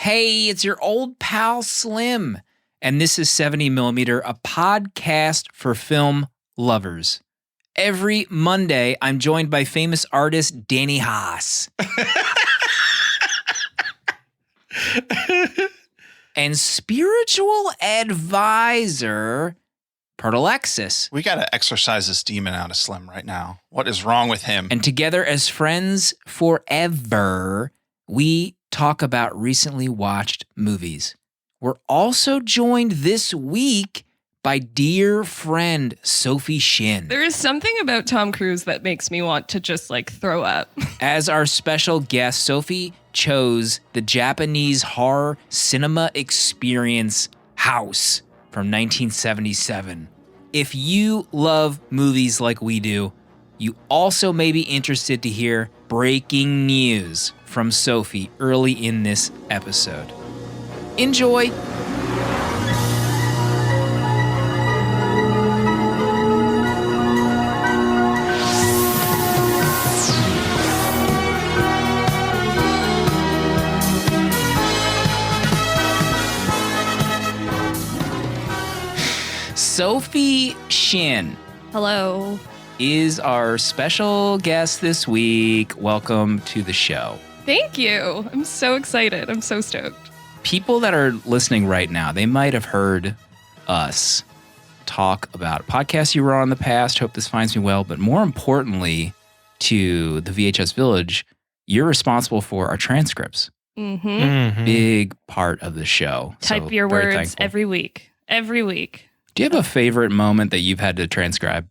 Hey, it's your old pal Slim, and this is 70mm, a podcast for film lovers. Every Monday, I'm joined by famous artist Danny Haas. And spiritual advisor Alexis. We got to exorcise this demon out of Slim right now. What is wrong with him? And together as friends forever, we talk about recently watched movies. We're also joined this week by dear friend Sophie Shin. There is something about Tom Cruise that makes me want to just throw up. As our special guest, Sophie chose the Japanese horror cinema experience House from 1977. If you love movies like we do, you also may be interested to hear breaking news from Sophie early in this episode. Enjoy! Sophie Shin. Hello. Is our special guest this week. Welcome to the show. Thank you. I'm so excited. I'm so stoked. People that are listening right now, they might have heard us talk about podcasts you were on in the past. Hope this finds me well. But more importantly, to the VHS Village, you're responsible for our transcripts. Big part of the show. Type So your very words thankful. every week. Every week. Do you have a favorite moment that you've had to transcribe?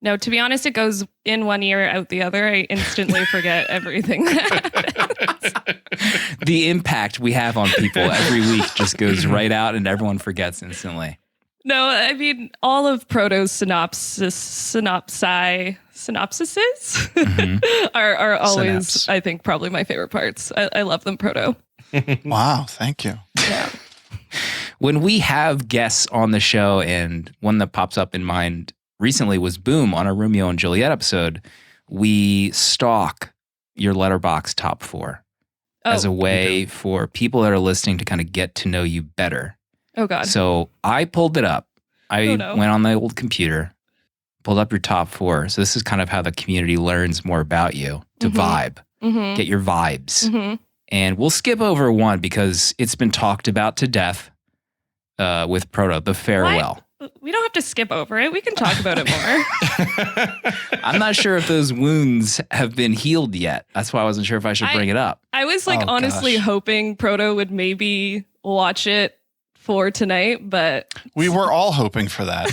No, to be honest, it goes in one ear, out the other. I instantly forget everything that happens. The impact we have on people every week just goes right out and everyone forgets instantly. No, I mean, all of Proto's synopsises are always, Synapse. I think, probably my favorite parts. I love them, Proto. Wow, thank you. Yeah. When we have guests on the show, and one that pops up in mind recently was Boom on a Romeo and Juliet episode, we stalk your Letterboxd top 4 as a way for people that are listening to kind of get to know you better. Oh, God. So I pulled it up. I went on the old computer, pulled up your top 4. So this is kind of how the community learns more about you, to vibe, get your vibes. And we'll skip over one because it's been talked about to death with Proto, The Farewell. What? We don't have to skip over it. We can talk about it more. I'm not sure if those wounds have been healed yet. That's why I wasn't sure if I should bring it up. I was honestly hoping Proto would maybe watch it for tonight, but We were all hoping for that.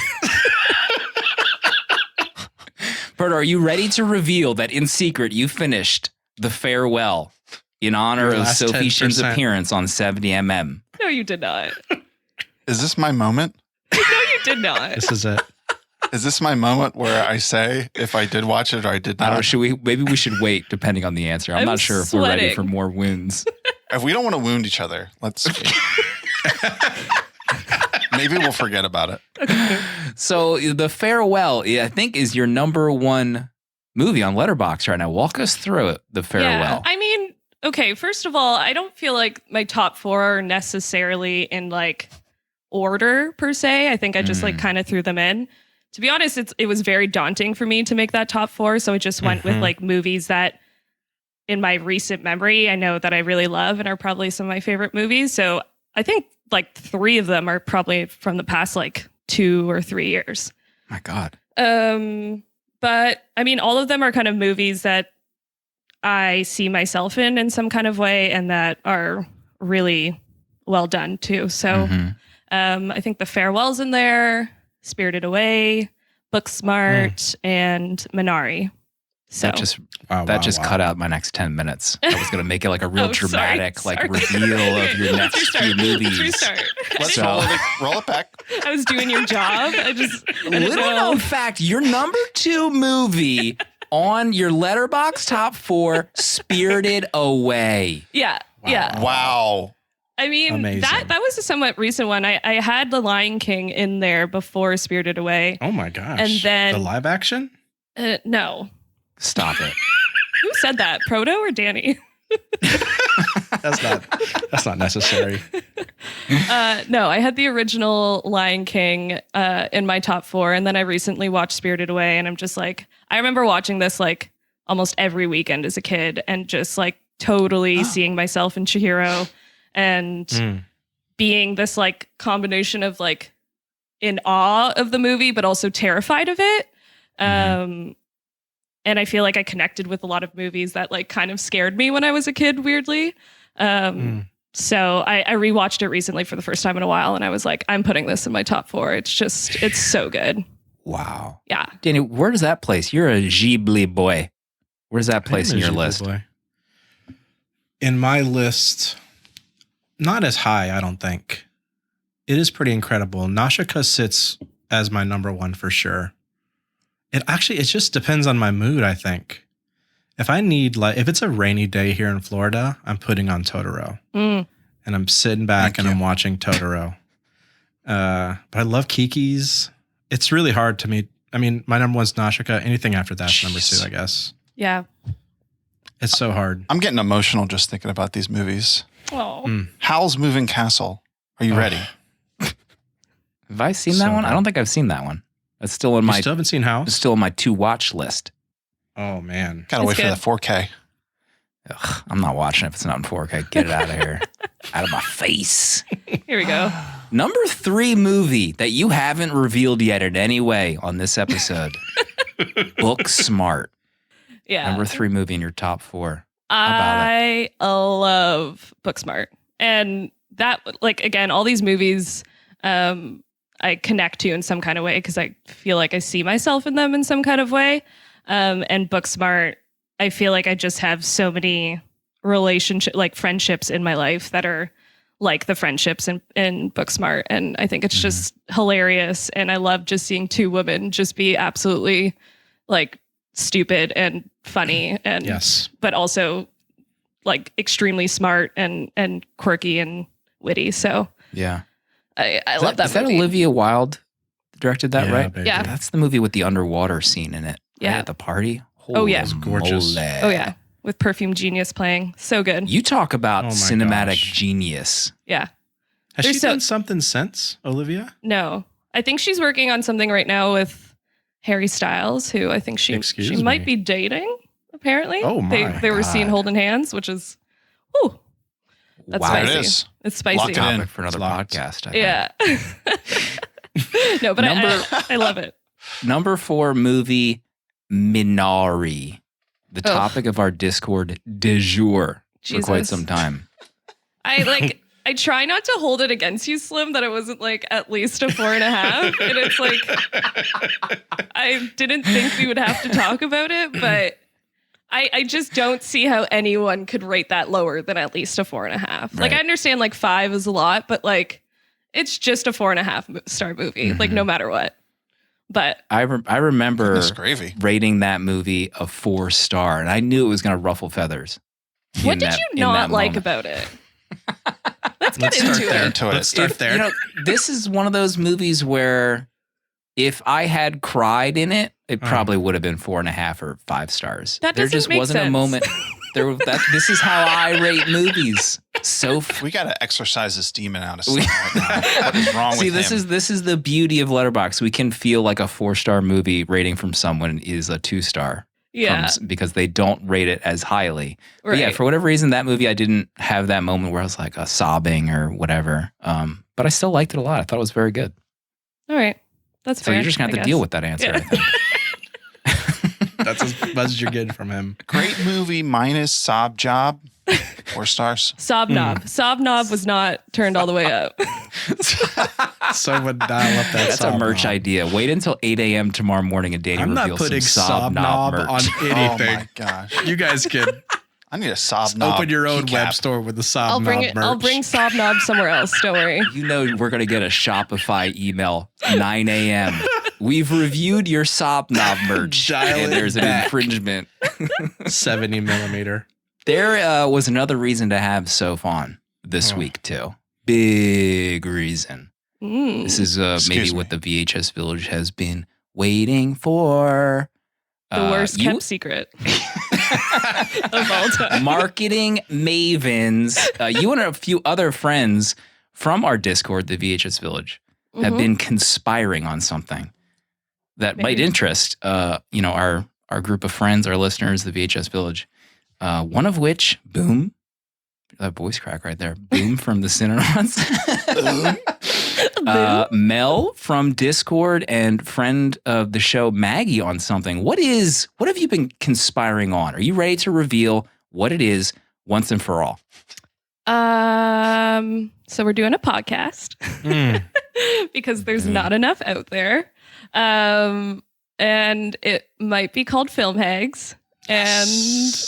Proto, are you ready to reveal that in secret you finished The Farewell in honor Your of last Sophie 10%. Shin's appearance on 70mm? no, you did not. Is this my moment? No, you did not. This is it. Is this my moment where I say if I did watch it or I did I not? don't know. Maybe we should wait depending on the answer. I'm I'm not sure if we're ready sweating. for more wounds. If we don't want to wound each other, let's. Maybe we'll forget about it. So The Farewell, I think, is your number one movie on Letterboxd right now. Walk us through it, The Farewell. Yeah, I mean, okay, first of all, I don't feel like my top 4 are necessarily in order per se. I think I just kind of threw them in. To be honest, it was very daunting for me to make that top 4, so I just went with movies that in my recent memory I know that I really love and are probably some of my favorite movies. So I think 3 of them are probably from the past 2 or 3 years. My God. But I mean, all of them are kind of movies that I see myself in some kind of way and that are really well done too. So I think The Farewell's in there, Spirited Away, Booksmart, and Minari. So That just cut out my next 10 minutes. I was going to make it a real dramatic sorry. reveal of your next few movies. Restart. Let's roll it back. I was doing your job. I didn't Little know. known fact, your number 2 movie on your Letterboxd top 4, Spirited Away. Yeah. Yeah. Wow. I mean, Amazing. that was a somewhat recent one. I had The Lion King in there before Spirited Away. Oh my gosh. And then- the live action? No. Stop it. Who said that? Proto or Danny? That's not necessary. No, I had the original Lion King in my top 4, and then I recently watched Spirited Away, and I'm just like, I remember watching this like almost every weekend as a kid, and just like totally seeing myself in Chihiro, and being this like combination of like in awe of the movie, but also terrified of it. And I feel like I connected with a lot of movies that like kind of scared me when I was a kid, weirdly. So I rewatched it recently for the first time in a while, and I was like, I'm putting this in my top 4. It's so good. Wow. Yeah. Danny, where does that place? You're a Ghibli boy. Where's that place in your list? Boy. In my list, not as high, I don't think. It is pretty incredible. Nausicaa sits as my number 1 for sure. It just depends on my mood, I think. If it's a rainy day here in Florida, I'm putting on Totoro. And I'm sitting back and I'm watching Totoro. But I love Kiki's. It's really hard to me. I mean, my number 1's Nausicaa. Anything after that's number 2, I guess. Yeah. It's so hard. I'm getting emotional just thinking about these movies. Oh. Howl's Moving Castle. Are you ready? Have I seen that one? I don't think I've seen that one. That's still in You still haven't seen House? It's still in my to watch list. Oh, man. Gotta wait for the 4K. Ugh, I'm not watching it if it's not in 4K. Get it out of here. Out of my face. Here we go. Number 3 movie that you haven't revealed yet in any way on this episode. Book Smart. Yeah. Number 3 movie in your top 4. I love Booksmart. And that, like, again, all these movies I connect to in some kind of way because I feel like I see myself in them in some kind of way. And Booksmart, I feel like I just have so many friendships in my life that are like the friendships in Booksmart. And I think it's just hilarious. And I love just seeing 2 women just be absolutely like stupid and funny and but also like extremely smart and quirky and witty. So Yeah. I love that Is that movie. Olivia Wilde directed that, right? Baby. Yeah. That's the movie with the underwater scene in it. Yeah. Right at the party. Oh, yeah. Holy Gorgeous. moly. Oh yeah, with Perfume Genius playing. So good. You talk about Oh my cinematic gosh. genius. Yeah. Has They're she done something since, Olivia? No. I think she's working on something right now with Harry Styles, who I think she Excuse might me. be dating, apparently. Oh, my They were seen God. holding hands, which is whew. That's Wow. There spicy. it is. It's spicy. Lock it in. Topic for another It's locked. podcast. I think. Yeah. No, but I love it. Number 4 movie, Minari. The Ugh. topic of our Discord du jour for quite Jesus. some time. I try not to hold it against you, Slim, that it wasn't like at least a 4.5. And it's like, I didn't think we would have to talk about it, but I just don't see how anyone could rate that lower than at least a 4.5. Like, Right. I understand like 5 is a lot, but like, it's just a 4.5 star movie, like no matter what. But I remember Goodness gravy. rating that movie a 4-star, and I knew it was going to ruffle feathers. what in did that- you in not that like moment. about it? Let's get Let's start into there. it. Into it. Let's start If- there. You know, this is one of those movies where if I had cried in it, it probably would have been 4.5 or 5 stars. That there doesn't just make wasn't a sense. moment. This is how I rate movies. So We got to exercise this demon out of Slim right now. What is wrong see, with him? this is the beauty of Letterboxd. We can feel like a 4-star movie rating from someone is a 2-star. Yeah. Because they don't rate it as highly. But yeah, Right. for whatever reason, that movie, I didn't have that moment where I was like sobbing or whatever. But I still liked it a lot. I thought it was very good. All right. That's So fair. you're just going to have to deal with that answer, Yeah. I think. That's as much as you're getting from him. Great movie minus sob job. 4 stars. Sob knob. Sob knob was not turned all the way up. Someone dial up that That's a sob merch knob. idea. Wait until 8 a.m. tomorrow morning and Danny I'm not reveals putting some sob knob merch. on Oh anything. my gosh. You guys can I need a sob knob. open your own keycap. web store with the sob I'll bring knob it. merch. I'll bring sob knob somewhere else. Don't worry. You know we're going to get a Shopify email 9 a.m. We've reviewed your sob knob merch Dial and it there's an back. infringement. 70 millimeter. There was another reason to have Soph on this week too. Big reason. Mm. This is maybe Excuse what me. the VHS Village has been waiting for. The worst you- kept secret. of all time. Marketing mavens. You and a few other friends from our Discord, the VHS Village, have been conspiring on something that might interest, our group of friends, our listeners, the VHS Village. One of which, Boom, that voice crack right there, Boom from the Cinernauts. Mel from Discord and friend of the show, Maggie, on something. What have you been conspiring on? Are you ready to reveal what it is once and for all? So we're doing a podcast because there's not enough out there. And it might be called Film Hags. And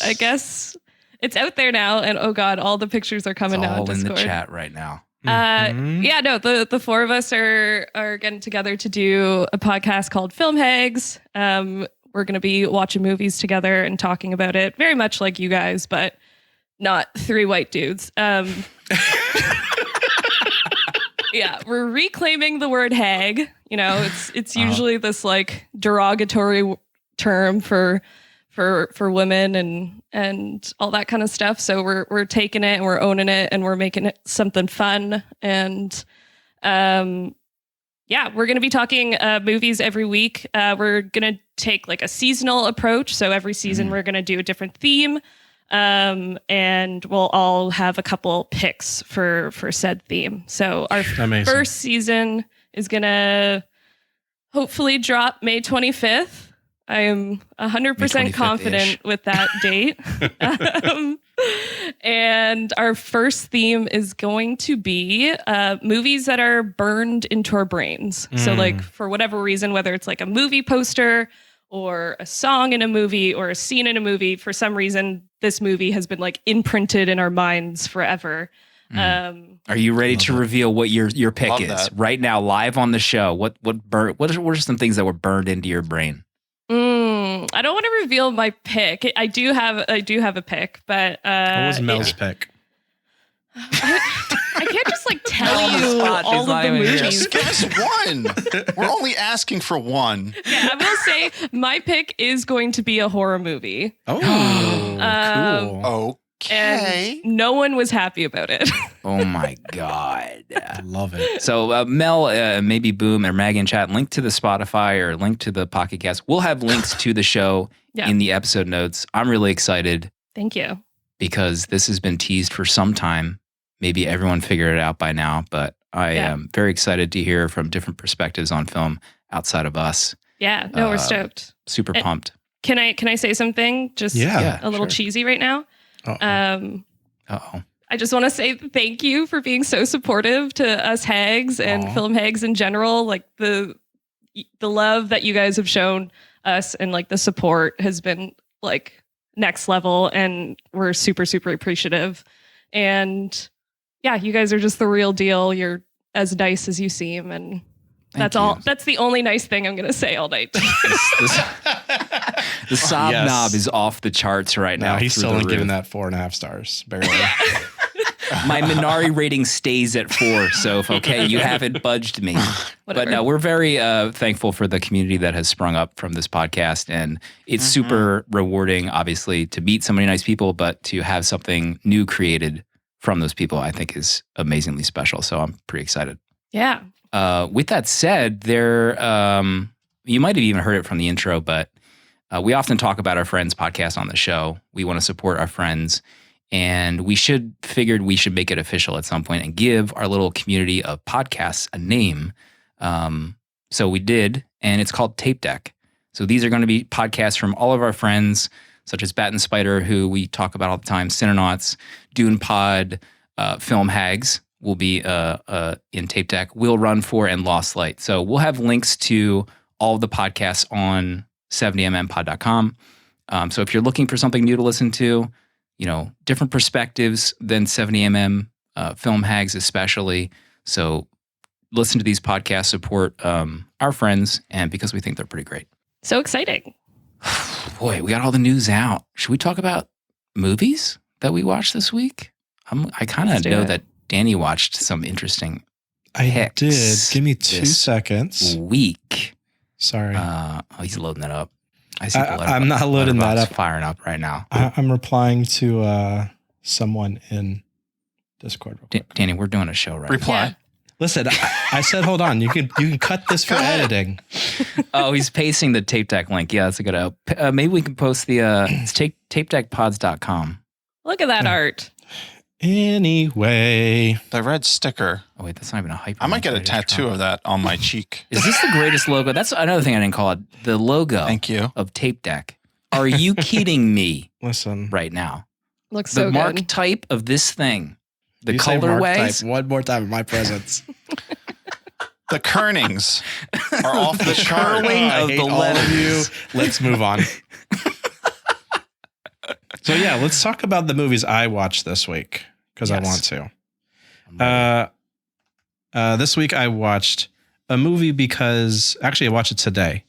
I guess it's out there now. And oh God, all the pictures are coming now on Discord. All in the chat right now. The four of us are getting together to do a podcast called Film Hags. We're going to be watching movies together and talking about it, very much like you guys, but not three white dudes. Yeah, we're reclaiming the word hag. You know, it's usually this like derogatory term for women and all that kind of stuff. So we're taking it and we're owning it and we're making it something fun. And we're going to be talking movies every week. We're going to take like a seasonal approach. So every season we're going to do a different theme. And we'll all have a couple picks for said theme. So our first season is going to hopefully drop May 25th. I am 100% confident with that date. And our first theme is going to be movies that are burned into our brains. So like for whatever reason, whether it's like a movie poster or a song in a movie or a scene in a movie, for some reason, this movie has been like imprinted in our minds forever. Are you ready to reveal what your pick is right now, live on the show? What are some things that were burned into your brain? I don't want to reveal my pick. I do have a pick, but what was Mel's pick? I can't just like tell you all of the movies. Just give us one. We're only asking for one. Yeah, I will say my pick is going to be a horror movie. Oh, Okay. cool. And no one was happy about it. Oh my God. Love it. So Mel, maybe Boom or Maggie in chat, link to the Spotify or link to the Pocket Cast. We'll have links to the show in the episode notes. I'm really excited. Thank you. Because this has been teased for some time. Maybe everyone figured it out by now, but I am very excited to hear from different perspectives on film outside of us. Yeah, no, we're stoked. Super pumped. Can I say something? Just a little cheesy right now. I just want to say thank you for being so supportive to us hags and film hags in general. Like the love that you guys have shown us and like the support has been like next level, and we're super, super appreciative. And yeah, you guys are just the real deal. You're as nice as you seem, and that's all. That's the only nice thing I'm going to say all night. The sob knob is off the charts right now. He's still only giving that 4.5 stars, barely. My Minari rating stays at 4, so you haven't budged me. But no, we're very thankful for the community that has sprung up from this podcast, and it's super rewarding, obviously, to meet so many nice people, but to have something new created from those people, I think, is amazingly special. So I'm pretty excited. Yeah. With that said, you might have even heard it from the intro, but we often talk about our friends' podcast on the show. We want to support our friends, and figured we should make it official at some point and give our little community of podcasts a name. So we did, and it's called Tape Deck. So these are going to be podcasts from all of our friends, such as Bat and Spider, who we talk about all the time, Cinernauts, Dune Pod, Film Hags will be in Tape Deck, Will Run For, and Lost Light. So we'll have links to all of the podcasts on 70mmpod.com. So if you're looking for something new to listen to, different perspectives than 70mm, Film Hags especially. So listen to these podcasts, support our friends, and because we think they're pretty great. So exciting. Boy, we got all the news out. Should we talk about movies that we watched this week? I kind of know that Danny watched some interesting I did. Give me 2 seconds. Week. Sorry. He's loading that up. I see the I'm not loading that letterbox up. firing up right now. I'm replying to someone in Discord. Real quick. Danny, we're doing a show right Reply. Yeah. Listen, I said hold on. You can cut this for editing. now. Oh, he's pasting the tape deck link. Yeah, that's a good help. Maybe we can post the it's tapedeckpods.com. Look at that art. Anyway, The red sticker. Oh wait, that's not even a hyperlink. I might get a I just tattoo dropped. of that on my cheek. Is this the greatest logo? That's another thing I didn't call it. The logo Thank you. of Tape Deck. Are you kidding me listen. right now? Looks The so mark good. type of this thing. The You say mark colorways. type one more time in my presence. The kernings are off the chart. curling I of hate the all of letters. you. Let's move on. So yeah, let's talk about the movies I watched this week because I Yes. want to. I'm ready. This week I watched a movie because actually I watched it today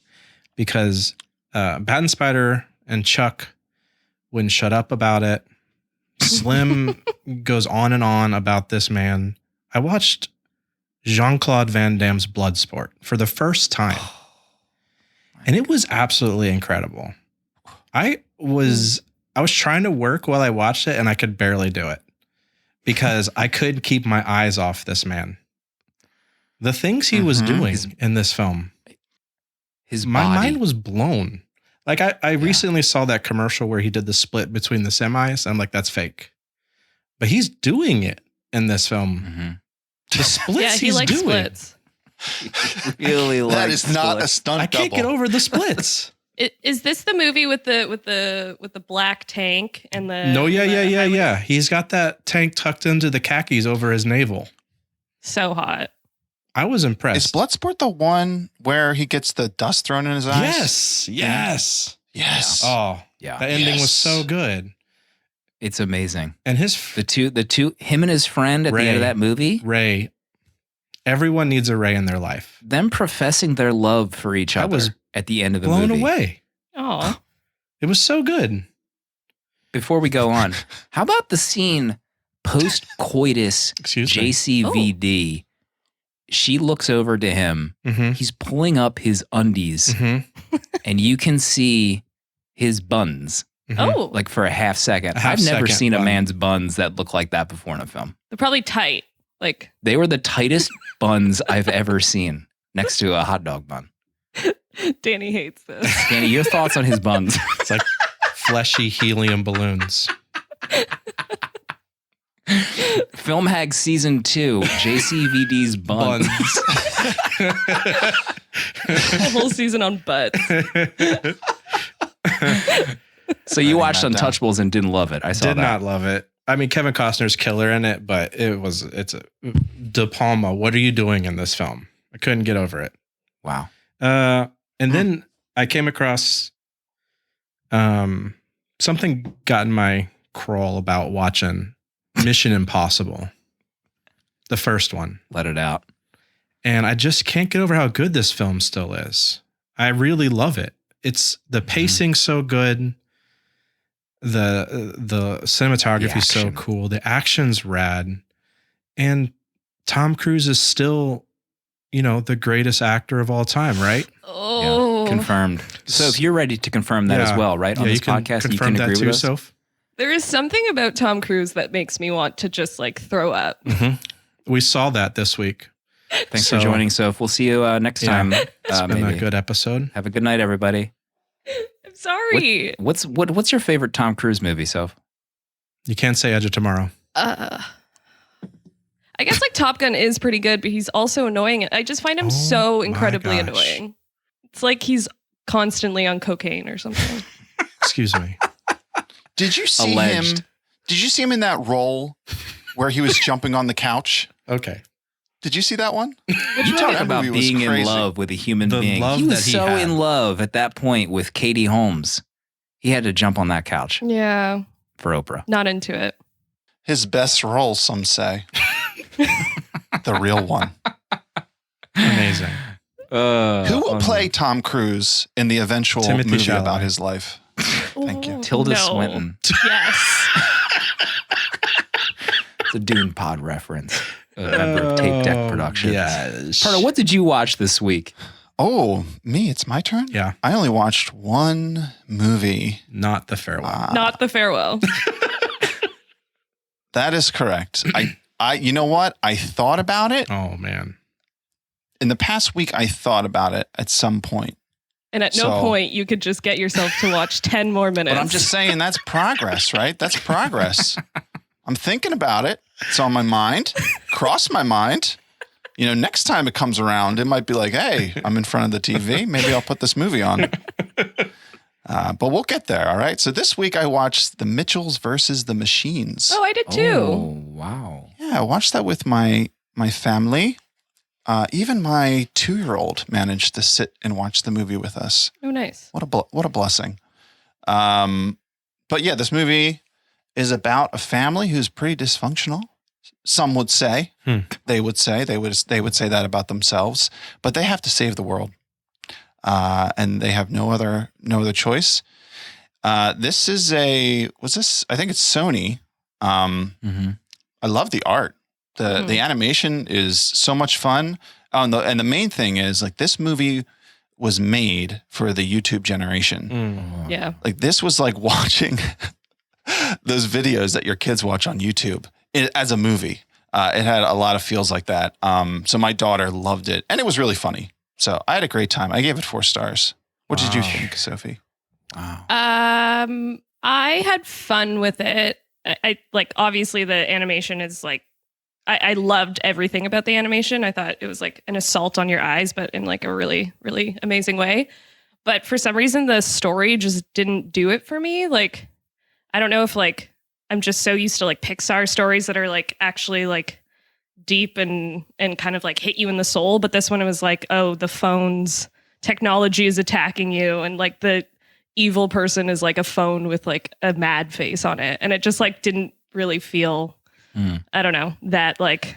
because Bat and Spider and Chuck wouldn't shut up about it. Slim goes on and on about this man. I watched Jean-Claude Van Damme's Bloodsport for the first time. And it was absolutely incredible. I was trying to work while I watched it and I could barely do it because I couldn't keep my eyes off this man. The things he was Mhm. doing in this film, His my body. mind was blown. Like I recently saw that commercial where he did the split between the semis. I'm like, that's fake. But he's doing it in this film. Mhm. The splits Yeah, he he's likes doing. splits. Really That likes is not a splits. stunt I can't double. get over the splits. Is this the movie with the black tank and the No, yeah. highway- He's got that tank tucked into the khakis over his navel. So hot. I was Is impressed. Bloodsport the one where he gets the dust thrown in his eyes? Yes. Yes. Oh, Yeah, the ending was Yes. so good. it's amazing. And his The two, him and his friend at the end Ray. of that movie, Ray. Everyone needs a Ray in their life. them professing their love for each I other was at the end of the Blown movie. away. Oh, It was so good. Before we go on, how about the scene post coitus Excuse me. JCVD? She looks over to him. Mm-hmm. He's pulling up his undies, Mm-hmm. and you can see his buns oh, like for a half second. A half I've never second seen a bun. man's buns that look like that before in a film. they're probably tight. Like They were the tightest buns I've ever seen next to a hot dog bun. Danny hates this. Danny, your thoughts on his buns? It's like fleshy helium balloons. Film Hag Season 2, JCVD's buns. A whole season on butts. So you watched Writing that down. Untouchables and didn't love it. I saw Did that. not love it. I mean, Kevin Costner's killer in it, but it's a De Palma. What are you doing in this film? I couldn't get over it. Wow. And then I came across something got in my crawl about watching Mission Impossible, the first one. Let it out. And I just can't get over how good this film still is. I really love it. It's the pacing's so good. The cinematography's so action. cool. The action's rad. And Tom Cruise is still, the greatest actor of all time, right? Oh, Confirmed. So if you're ready to confirm that as Yeah. well, right? On this podcast, you can agree with us? Soph? there is something about Tom Cruise that makes me want to just like throw up. We saw that this week. Thanks So- for joining, Soph. We'll see you next Yeah. time. It's been Maybe. a good episode. Have a good night, everybody. I'm sorry. What's your favorite Tom Cruise movie, Soph? You can't say Edge of Tomorrow. I guess like Top Gun is pretty good, but he's also annoying. I just find him so my incredibly gosh. annoying. It's like he's constantly on cocaine or something. Excuse me. Did you see Alleged. him? Did you see him in that role where he was jumping on the couch? Okay. Did you see that one? You talk That about movie was being in crazy. love with a human The being. love He was that he so had. in love at that point with Katie Holmes. He had to jump on that couch Yeah, for Oprah. not into it. His best role, some say. The real one. Amazing. Who will play Tom Cruise in the eventual Timothy movie Chalamet. about his life? Thank you. Tilda No. Swinton. Yes. It's a Dune Pod reference. A member of Tape Deck Productions. Yes. Pardo, what did you watch this week? Oh, me, it's my turn? Yeah. I only watched one movie. Not The Farewell. Not The Farewell. That is correct. You know what? I thought about it. Oh, man. In the past week, I thought about it at some point. And at no So- point you could just get yourself to watch 10 more minutes. But I'm just saying that's progress, right? That's progress. I'm thinking about it. It's on my mind. Cross my mind. You know, next time it comes around, it might be like, hey, I'm in front of the TV. Maybe I'll put this movie on. But we'll get there, all right? So this week I watched The Mitchells versus the Machines. Oh, I did too. Oh, wow. Yeah, I watched that with my family. Even my 2-year-old managed to sit and watch the movie with us. Oh, nice. What a blessing. But yeah, this movie is about a family who's pretty dysfunctional. Some would say, they would say that about themselves, but they have to save the world. And they have no other choice. This is I think it's Sony. I love the art. The animation is so much fun. And the main thing is like this movie was made for the YouTube generation. Yeah. Like this was like watching those videos that your kids watch on YouTube as a movie. It had a lot of feels like that. So my daughter loved it and it was really funny. So I had a great time. I gave it 4 stars. What did you think, Sophie? Wow. I had fun with it. I like obviously the animation is like I loved everything about the animation. I thought it was like an assault on your eyes, but in like a really, really amazing way. But for some reason, the story just didn't do it for me. Like, I don't know if like I'm just so used to like Pixar stories that are like actually like deep and kind of like hit you in the soul. But this one it was like, oh, the phone's technology is attacking you, and like the evil person is like a phone with like a mad face on it, and it just like didn't really feel. I don't know that like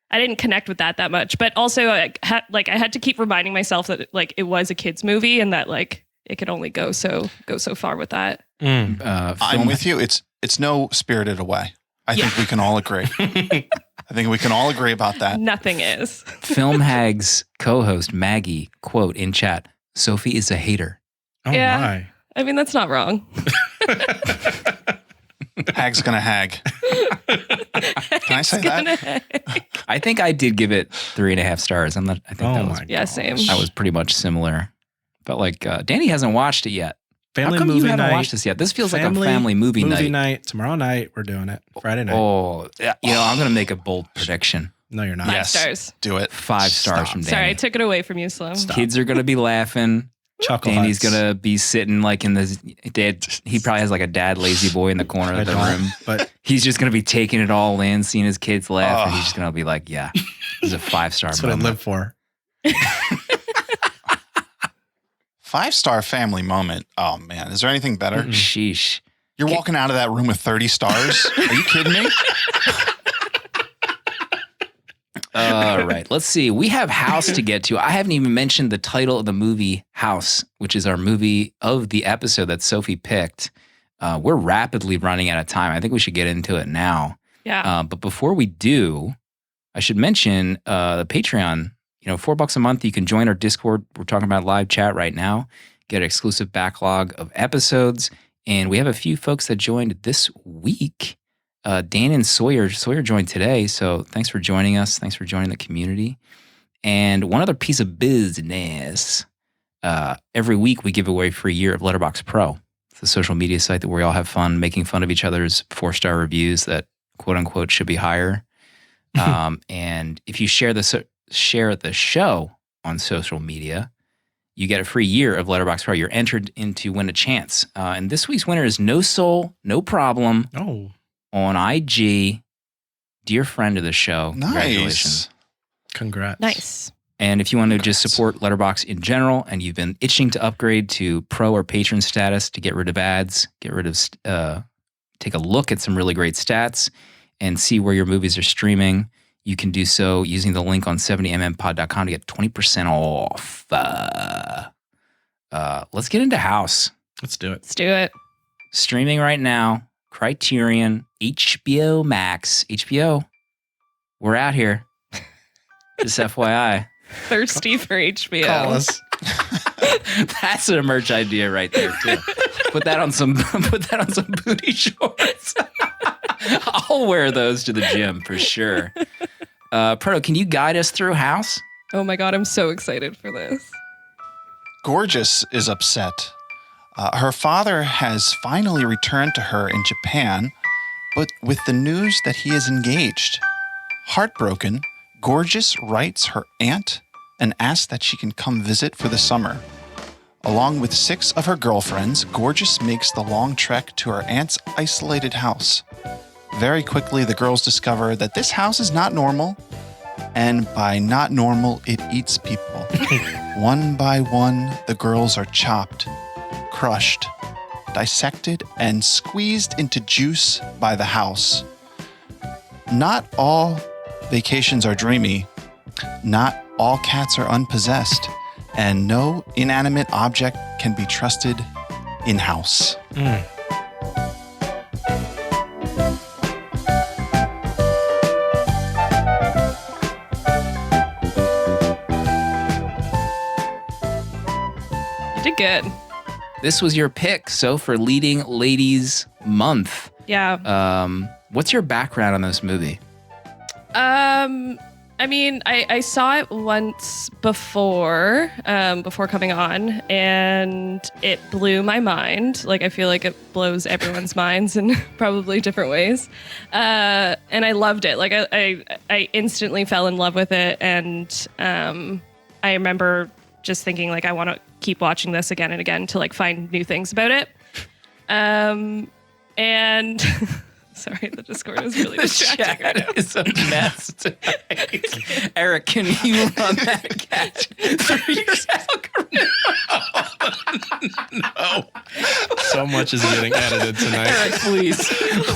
I didn't connect with that much, but also I had to keep reminding myself that like it was a kids movie and that like it could only go so far with that. I'm with you. It's no Spirited Away. I think we can all agree. I think we can all agree about that. Nothing is. Film Hags co-host Maggie, quote in chat, Sophie is a hater. Oh, Yeah. my. I mean, that's not wrong. Hag's gonna hag. Can I say that? I think I did give it 3.5 stars. I think that was, Yeah, same. that was pretty much similar. But like Danny hasn't watched it yet. Family How come movie you haven't night. watched this yet? This feels like a family movie night. Tomorrow night, we're doing it. Friday night. Oh, yeah, I'm going to make a bold prediction. No, you're not. 5 Yes. stars. Do it. 5 stars Stop. from Danny. Sorry, I took it away from you, Slim. Stop. Kids are going to be laughing. Chuckle Danny's Huts. going to be sitting like in the dad. He probably has like a dad lazy boy in the corner I of the don't, room. but He's just going to be taking it all in, seeing his kids laugh. And he's just going to be like, yeah, this is a 5-star that's what I moment. live for. 5-star family moment. Oh man, is there anything better? Sheesh. You're walking out of that room with 30 stars. Are you kidding me? All right, let's see. We have House to get to. I haven't even mentioned the title of the movie, House, which is our movie of the episode that Sophie picked. We're rapidly running out of time. I think we should get into it now. Yeah. But before we do, I should mention the Patreon. $4 a month. You can join our Discord. We're talking about live chat right now. Get an exclusive backlog of episodes. And we have a few folks that joined this week. Dan and Sawyer. Sawyer joined today. So thanks for joining us. Thanks for joining the community. And one other piece of business. Every week we give away a free year of Letterboxd Pro. It's a social media site that we all have fun making fun of each other's 4-star reviews that quote unquote should be higher. And if you share the show on social media, you get a free year of Letterboxd Pro. You're entered in to win a chance. And this week's winner is No Soul, No Problem Oh, on IG. Dear friend of the show. Congratulations. Nice. congrats. Nice. And if you want to just support Letterboxd in general and you've been itching to upgrade to pro or patron status to get rid of ads, take a look at some really great stats and see where your movies are streaming, you can do so using the link on 70mmpod.com to get 20% off. Let's get into House. Let's do it. Let's do it. Streaming right now, Criterion, HBO Max. HBO, we're out here. Just FYI. Thirsty for HBO. Call us. That's a merch idea right there too. Put that on some booty shorts. I'll wear those to the gym for sure. Proto, can you guide us through House? Oh my God, I'm so excited for this. Gorgeous is upset. Her father has finally returned to her in Japan, but with the news that he is engaged. Heartbroken, Gorgeous writes her aunt and asks that she can come visit for the summer. Along with 6 of her girlfriends, Gorgeous makes the long trek to her aunt's isolated house. Very quickly, the girls discover that this house is not normal, and by not normal, it eats people. One by one, the girls are chopped, crushed, dissected, and squeezed into juice by the house. Not all vacations are dreamy. Not all cats are unpossessed. And no inanimate object can be trusted in-house. You did good. This was your pick, so for leading ladies month. Yeah. What's your background on this movie? I mean, I saw it once before coming on, and it blew my mind. Like, I feel like it blows everyone's minds in probably different ways. And I loved it. Like, I instantly fell in love with it, and I remember just thinking, like, I want to keep watching this again and again to, like, find new things about it. And... Sorry, the Discord is really distracting right now. It's a mess tonight. Eric, can you run that catch through your algorithm? No. So much is getting edited tonight. Eric, please,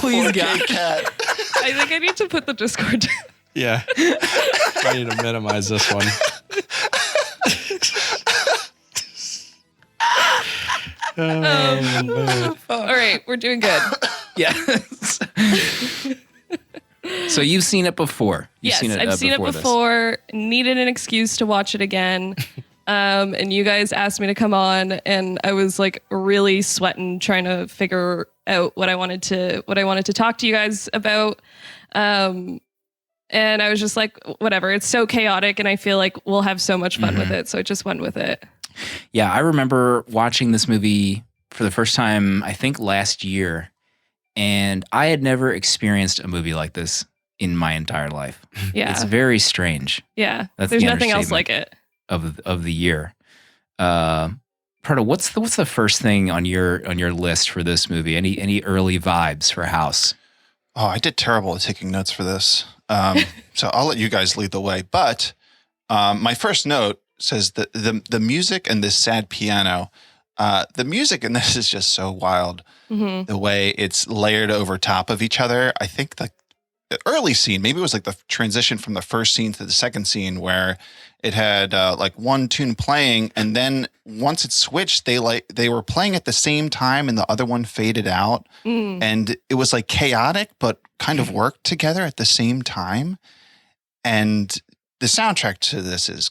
Okay, God. cat. I think I need to put the Discord down. Yeah. I need to minimize this one. All right, we're doing good. Yes. So you've seen it before. Yes, I've seen it before. Needed an excuse to watch it again. And you guys asked me to come on, and I was like really sweating trying to figure out what I wanted to talk to you guys about. And I was just like, whatever. It's so chaotic, and I feel like we'll have so much fun with it. So I just went with it. Yeah, I remember watching this movie for the first time, I think last year, and I had never experienced a movie like this in my entire life. Yeah. It's very strange. Yeah. That's There's the nothing else understatement like it. of the year. Proto, what's the first thing on your list for this movie? Any early vibes for House? Oh, I did terrible at taking notes for this. So I'll let you guys lead the way. But my first note says that the music and this sad piano, the music in this is just so wild. Mm-hmm. The way it's layered over top of each other. I think the early scene, maybe it was like the transition from the first scene to the second scene where it had like one tune playing, and then once it switched, they were playing at the same time and the other one faded out. And it was like chaotic, but kind of worked together at the same time. And the soundtrack to this is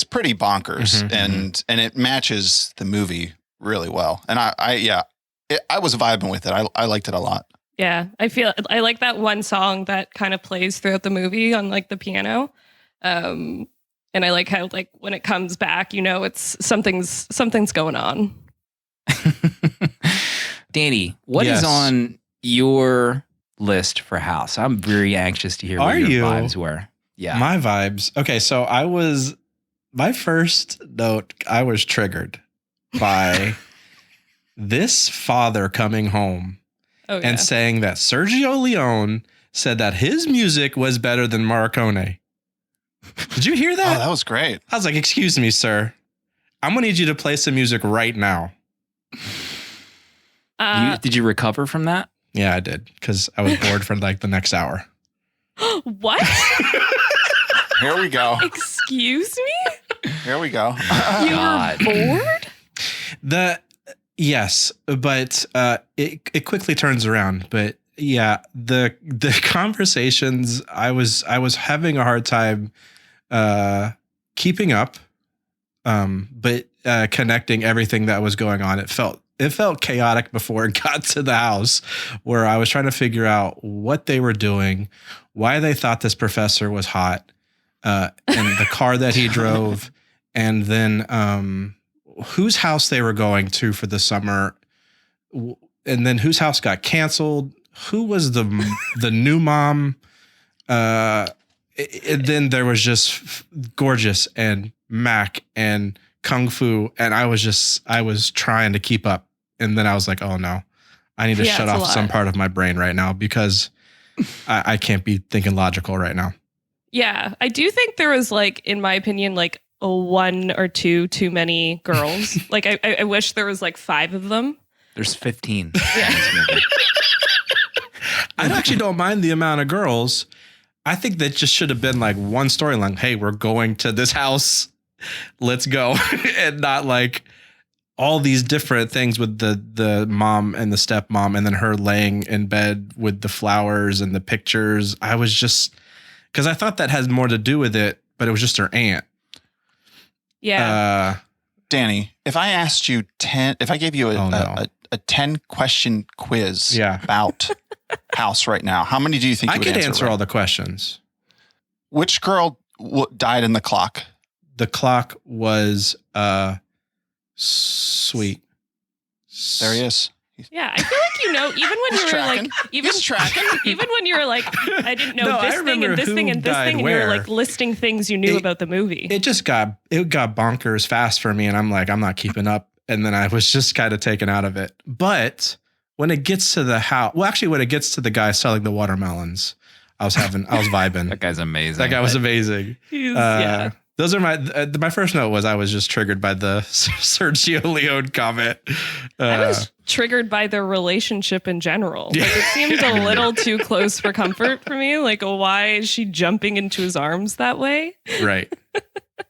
pretty bonkers, and it matches the movie really well. And I was vibing with it. I liked it a lot. Yeah, I like that one song that kind of plays throughout the movie on like the piano. And I like how like when it comes back, you know, it's something's going on. Danny, what is on your list for House? I'm very anxious to hear what your vibes were. Yeah. My vibes. Okay, so my first note, I was triggered by this father coming home and saying that Sergio Leone said that his music was better than Morricone. Did you hear that? Oh, that was great. I was like, excuse me, sir. I'm going to need you to play some music right now. Did you recover from that? Yeah, I did, because I was bored for like the next hour. What? Here we go. Excuse me? Here we go. You were bored? Yes, but it quickly turns around. But yeah, the conversations, I was having a hard time keeping up, but connecting everything that was going on. It felt chaotic before it got to the house, where I was trying to figure out what they were doing, why they thought this professor was hot, and the car that he drove, and then whose house they were going to for the summer, and then whose house got canceled. Who was the new mom? And then there was just Gorgeous and Mac and Kung Fu, and I was trying to keep up, and then I was like, oh no, I need to shut off some part of my brain right now because I can't be thinking logical right now. Yeah, I do think there was, like, in my opinion, like a one or two too many girls. Like I wish there was like 5 of them. There's 15. Yeah. I actually don't mind the amount of girls. I think that just should have been like one storyline. Hey, we're going to this house. Let's go. And not like all these different things with the mom and the stepmom, and then her laying in bed with the flowers and the pictures. I was just, because I thought that had more to do with it, but it was just her aunt. Yeah. Danny, if I asked you if I gave you a 10 question quiz about House right now, how many do you think you would answer? I could answer all the questions. Which girl died in the clock? The clock was Sweet. There he is. Yeah, I feel like, even when you were like, even when you were like, I didn't know this thing and this thing and this thing, and you were like listing things you knew about the movie. It got bonkers fast for me, and I'm like, I'm not keeping up. And then I was just kind of taken out of it. But when it gets to the house, when it gets to the guy selling the watermelons, I was vibing. That guy's amazing. That guy was amazing. Yeah. Those are my first note was I was just triggered by the Sergio Leone comment. I was triggered by their relationship in general. Like, it seemed a little too close for comfort for me. Like, why is she jumping into his arms that way? Right.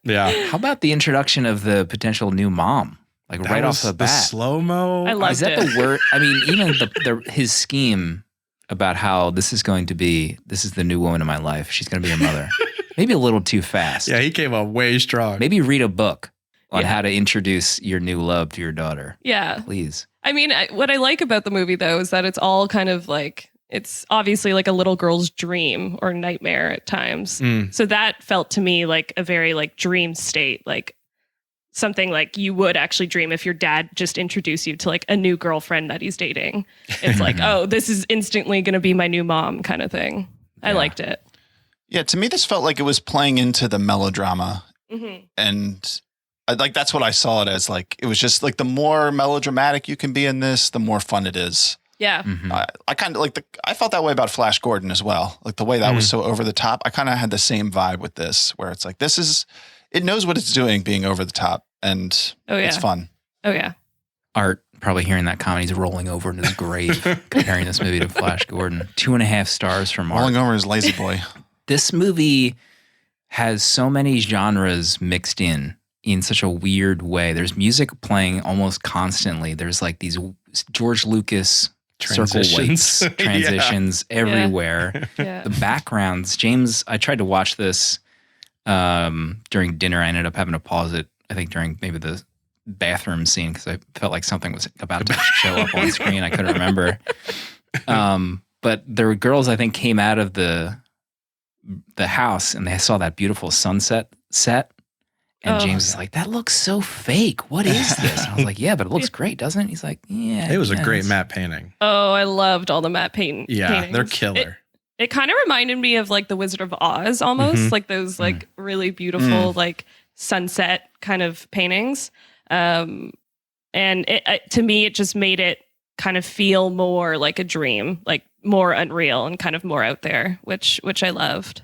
Yeah. How about the introduction of the potential new mom? Like that right off the bat. Slow-mo. I loved Is that the word? I mean, even his scheme about how this is the new woman in my life. She's going to be a mother. Maybe a little too fast. Yeah, he came up way strong. Maybe read a book on how to introduce your new love to your daughter. Yeah. Please. I mean, what I like about the movie, though, is that it's all kind of like, it's obviously like a little girl's dream or nightmare at times. So that felt to me like a very like dream state, like something like you would actually dream if your dad just introduced you to like a new girlfriend that he's dating. It's like, oh, this is instantly going to be my new mom kind of thing. Yeah. I liked it. Yeah, to me, this felt like it was playing into the melodrama. Mm-hmm. And like, that's what I saw it as. Like, it was just like the more melodramatic you can be in this, the more fun it is. Yeah. Mm-hmm. I kind of like I felt that way about Flash Gordon as well. Like the way that was so over the top. I kind of had the same vibe with this, where it's like, it knows what it's doing being over the top, and it's fun. Oh, yeah. Art, probably hearing that comment, he's rolling over in his grave, comparing this movie to Flash Gordon. 2.5 stars from Art. Rolling over his lazy boy. This movie has so many genres mixed in such a weird way. There's music playing almost constantly. There's like these George Lucas circle whites transitions everywhere. Yeah. The backgrounds. James, I tried to watch this during dinner. I ended up having to pause it, I think, during maybe the bathroom scene because I felt like something was about to show up on screen. I couldn't remember. But there were girls, I think, came out of the house and they saw that beautiful sunset set. And James is like, that looks so fake. What is this? And I was like, yeah, but it looks great, doesn't it? He's like, yeah. It was a great matte painting. Oh, I loved all the matte paintings. Yeah, they're killer. It kind of reminded me of like the Wizard of Oz almost, like those like really beautiful like sunset kind of paintings. And to me, it just made it kind of feel more like a dream, like more unreal and kind of more out there, which I loved.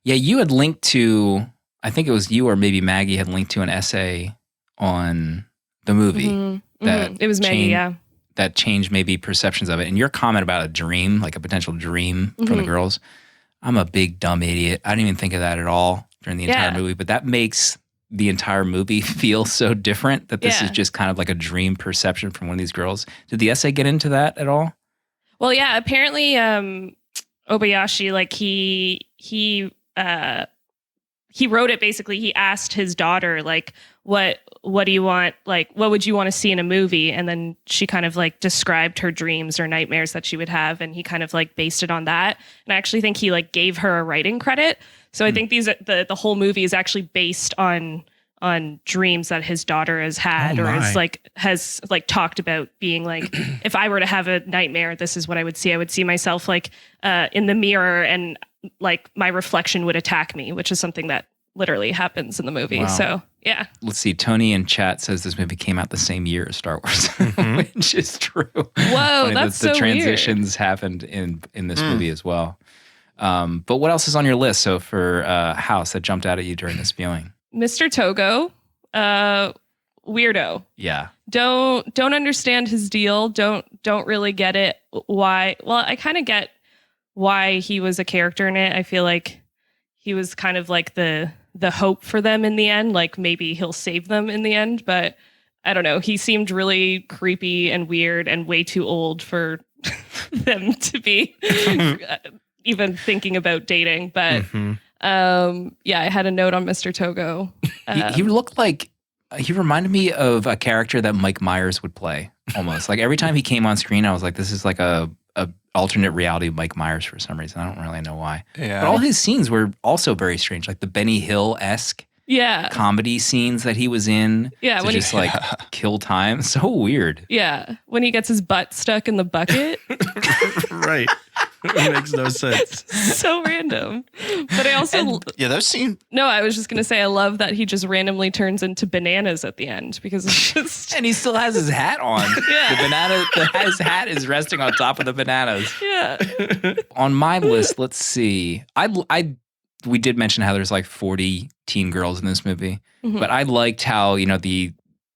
Yeah, you had linked to, I think it was you or maybe Maggie had linked to an essay on the movie that it was Maggie, that changed maybe perceptions of it. And your comment about a dream, like a potential dream from the girls, I'm a big dumb idiot. I didn't even think of that at all during the entire movie, but that makes the entire movie feel so different that this is just kind of like a dream perception from one of these girls. Did the essay get into that at all? Well, yeah, apparently Obayashi, like he he wrote it basically. He asked his daughter, like, what do you want? Like, what would you want to see in a movie? And then she kind of like described her dreams or nightmares that she would have. And he kind of like based it on that. And I actually think he like gave her a writing credit. So I think the whole movie is actually based on dreams that his daughter has had has talked about being like, if I were to have a nightmare, this is what I would see. I would see myself like in the mirror and like my reflection would attack me, which is something that literally happens in the movie. Wow. So yeah. Let's see. Tony in chat says this movie came out the same year as Star Wars, which is true. Whoa, that's the so transitions happened in this movie as well. But what else is on your list? So for House that jumped out at you during this viewing? Mr. Togo, weirdo. Yeah. Don't understand his deal. Don't really get it. Why? Well, I kind of get why he was a character in it. I feel like he was kind of like the hope for them in the end. Like maybe he'll save them in the end, but I don't know. He seemed really creepy and weird and way too old for them to be even thinking about dating. But I had a note on Mr. Togo. He looked like, he reminded me of a character that Mike Myers would play almost. Like every time he came on screen, I was like, this is like a alternate reality of Mike Myers for some reason. I don't really know why. Yeah. But all his scenes were also very strange, like the Benny Hill-esque comedy scenes that he was in. Yeah, when just like kill time. So weird. Yeah, when he gets his butt stuck in the bucket. Right. It makes no sense. So random. But I also those scenes. No, I was just gonna say I love that he just randomly turns into bananas at the end because it's just and he still has his hat on. His hat is resting on top of the bananas. Yeah. On my list, let's see. We did mention how there's like 40 teen girls in this movie, but I liked how,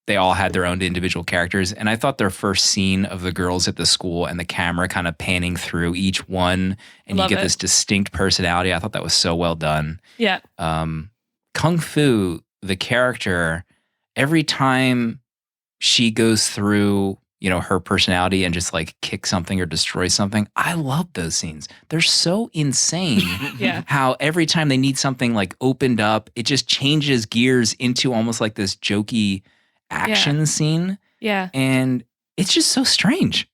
they all had their own individual characters. And I thought their first scene of the girls at the school and the camera kind of panning through each one and you get this distinct personality. I thought that was so well done. Yeah. Kung Fu, the character, every time she goes through, her personality and just like kick something or destroy something, I love those scenes. They're so insane. Yeah. How every time they need something like opened up, it just changes gears into almost like this jokey action scene. Yeah. And it's just so strange.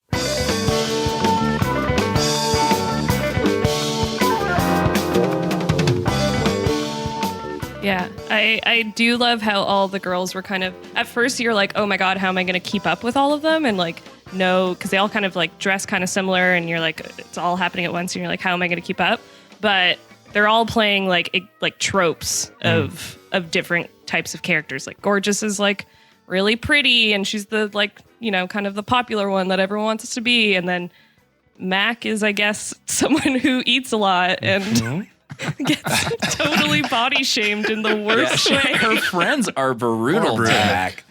Yeah. I do love how all the girls were kind of, at first you're like, oh my God, how am I going to keep up with all of them? And like, no, because they all kind of like dress kind of similar and you're like, it's all happening at once. And you're like, how am I going to keep up? But they're all playing like tropes of different types of characters. Like Gorgeous is like really pretty and she's the like, kind of the popular one that everyone wants us to be. And then Mac is, I guess, someone who eats a lot and gets totally body shamed in the worst way. Her friends are brutal to Mac.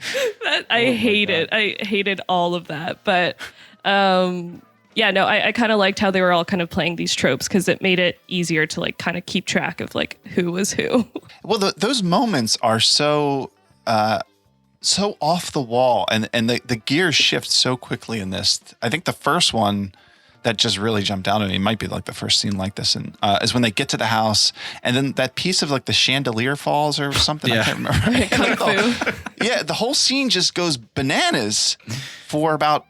I hate it. I hated all of that. But I kind of liked how they were all kind of playing these tropes because it made it easier to like kind of keep track of like who was who. Well, those moments are so off the wall and the gears shift so quickly in this. I think the first one that just really jumped out at me, might be like the first scene like this, and is when they get to the house and then that piece of like the chandelier falls or something. I can't remember. Kung Fu. Yeah, the whole scene just goes bananas for about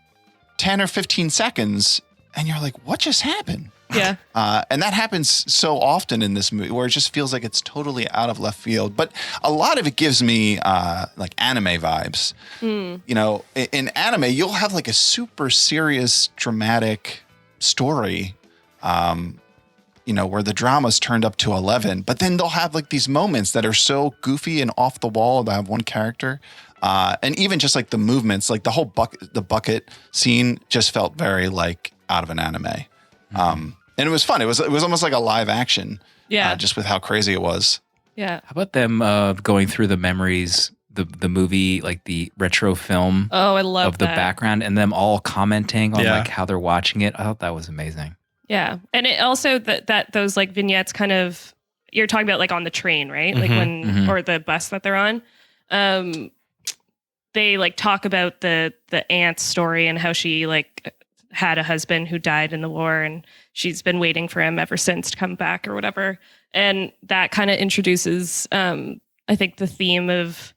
10 or 15 seconds, and you're like, what just happened? Yeah. And that happens so often in this movie where it just feels like it's totally out of left field. But a lot of it gives me like anime vibes. In anime, you'll have like a super serious, dramatic story, where the drama's turned up to 11, but then they'll have like these moments that are so goofy and off the wall about one character. And even just like the movements, like the whole bucket scene just felt very like out of an anime. And it was fun. It was almost like a live action. Yeah. Just with how crazy it was. Yeah. How about them going through the memories, the movie, like the retro film I love of the background and them all commenting on like how they're watching it. I thought that was amazing. Yeah. And it also that those like vignettes kind of, you're talking about like on the train, right? Like when, or the bus that they're on. They like talk about the aunt's story and how she like had a husband who died in the war, and she's been waiting for him ever since to come back or whatever. And that kind of introduces, I think, the theme of,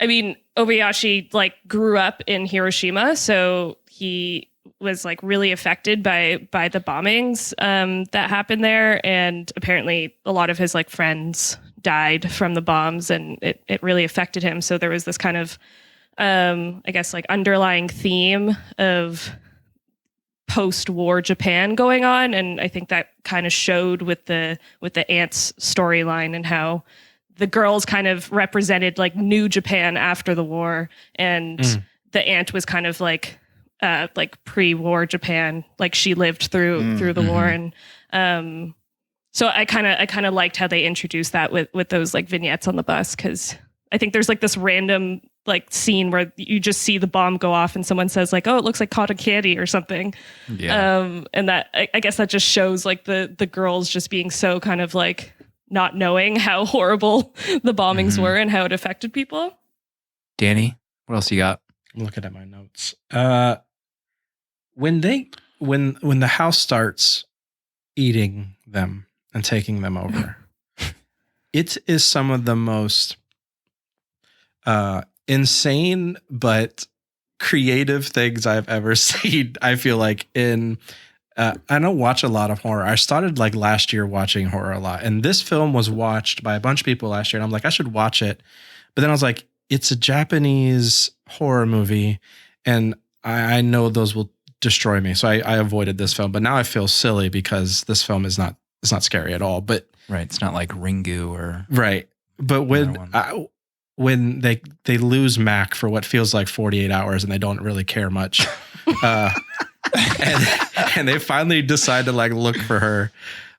I mean, Obayashi like grew up in Hiroshima, so he was like really affected by the bombings that happened there, and apparently a lot of his like friends died from the bombs, and it really affected him. So there was this kind of I guess like underlying theme of post-war Japan going on, and I think that kind of showed with the aunt's storyline and how the girls kind of represented like new Japan after the war, and the aunt was kind of like pre-war Japan, like she lived through the war. And so I kind of liked how they introduced that with those like vignettes on the bus, because I think there's like this random like scene where you just see the bomb go off and someone says like, oh, it looks like cotton candy or something. Yeah. And that I guess that just shows like the girls just being so kind of like not knowing how horrible the bombings were and how it affected people. Danny, what else you got? I'm looking at my notes. When the house starts eating them and taking them over, it is some of the most insane but creative things I've ever seen. I feel like I don't watch a lot of horror. I started like last year watching horror a lot, and this film was watched by a bunch of people last year, and I'm like, I should watch it. But then I was like, it's a Japanese horror movie, and I know those will destroy me. So I avoided this film, but now I feel silly because this film it's not scary at all. But right, it's not like Ringu or right. But when they lose Mac for what feels like 48 hours and they don't really care much, and they finally decide to like look for her.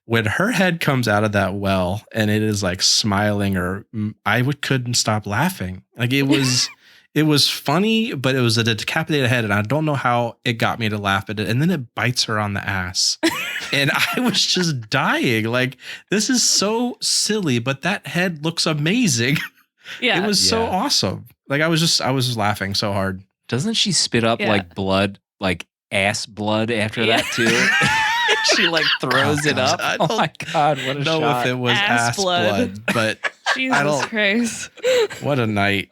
When her head comes out of that well and it is like smiling, or I couldn't stop laughing. Like it was funny, but it was a decapitated head, and I don't know how it got me to laugh at it. And then it bites her on the ass, and I was just dying. Like, this is so silly, but that head looks amazing. Yeah, it was so awesome. Like I was laughing so hard. Doesn't she spit up like blood, like ass blood after that too? She like throws it up. Oh my God, what a shot. Know if it was ass blood, but Jesus Christ. What a night.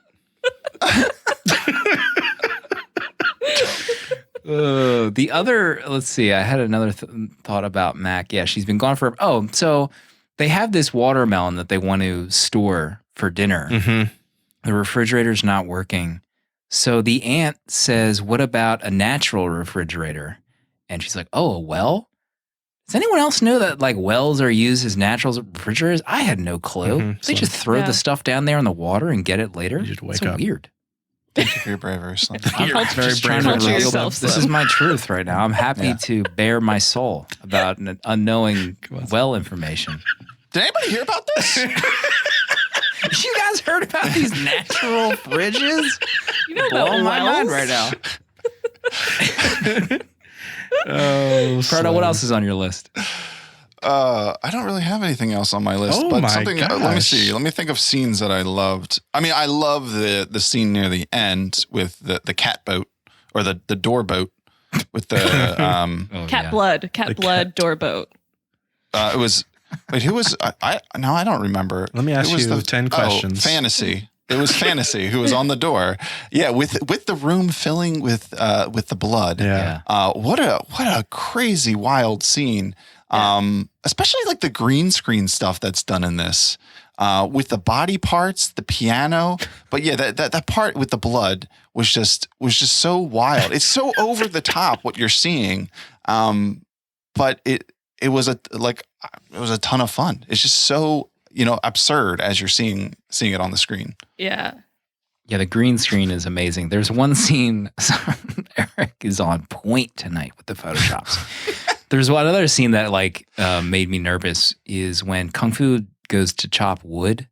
The other, let's see, I had another thought about Mac. Yeah, she's been gone for, so they have this watermelon that they want to store for dinner. The refrigerator's not working. So the aunt says, what about a natural refrigerator? And she's like, oh, a well? Does anyone else know that like wells are used as natural refrigerators? I had no clue. They just throw the stuff down there in the water and get it later. You just wake up. Weird. Thank you for your bravery, son. You're very brave. This is my truth right now. I'm happy to bare my soul about an unknowing well information. Did anybody hear about this? You guys heard about these natural fridges? You know about blowing my mind right now. Frodo, what else is on your list? I don't really have anything else on my list. But something. Let me see. Let me think of scenes that I loved. I mean, I love the scene near the end with the cat boat or the door boat with the cat blood door boat. It was. Wait, who was? I don't remember. Let me ask you 10 questions. Fantasy. It was Fantasy who was on the door. Yeah, with the room filling with the blood. Yeah. What a crazy wild scene. Especially like the green screen stuff that's done in this. With the body parts, the piano. But yeah, that part with the blood was just so wild. It's so over the top what you're seeing. But it was a ton of fun. It's just so absurd as you're seeing it on the screen. Yeah. Yeah, the green screen is amazing. There's one scene, Eric is on point tonight with the Photoshops. There's one other scene that like made me nervous is when Kung Fu goes to chop wood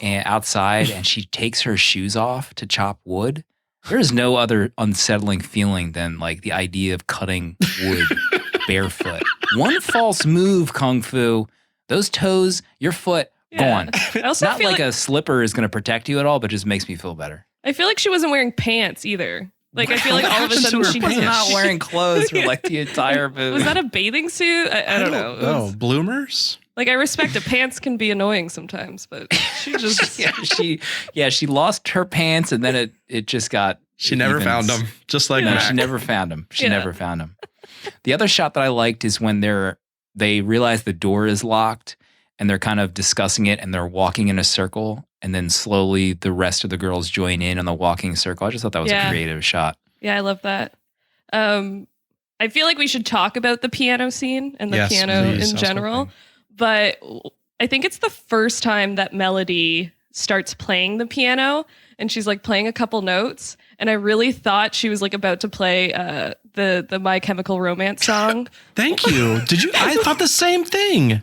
and outside and she takes her shoes off to chop wood. There is no other unsettling feeling than like the idea of cutting wood barefoot. One false move, Kung Fu, those toes, your foot, gone. I also Not feel like a slipper is going to protect you at all, but just makes me feel better. I feel like she wasn't wearing pants either. Like I feel like all of a happened to sudden her she was pants? not wearing clothes for like the entire movie. was that a bathing suit? I don't know. It was- bloomers? Like I respect it. Pants can be annoying sometimes, but she just she lost her pants and then it just got. She never even- found them. Just like No, Mac. she never found him. She Yeah. never found him. The other shot that I liked is when they realize the door is locked and they're kind of discussing it and they're walking in a circle and then slowly the rest of the girls join in on the walking circle. I just thought that was a creative shot. Yeah, I love that. I feel like we should talk about the piano scene and the Yes, piano please. I in was general. hoping. But I think it's the first time that Melody starts playing the piano and she's like playing a couple notes. And I really thought she was like about to play the My Chemical Romance song. Thank you. Did you? I thought the same thing.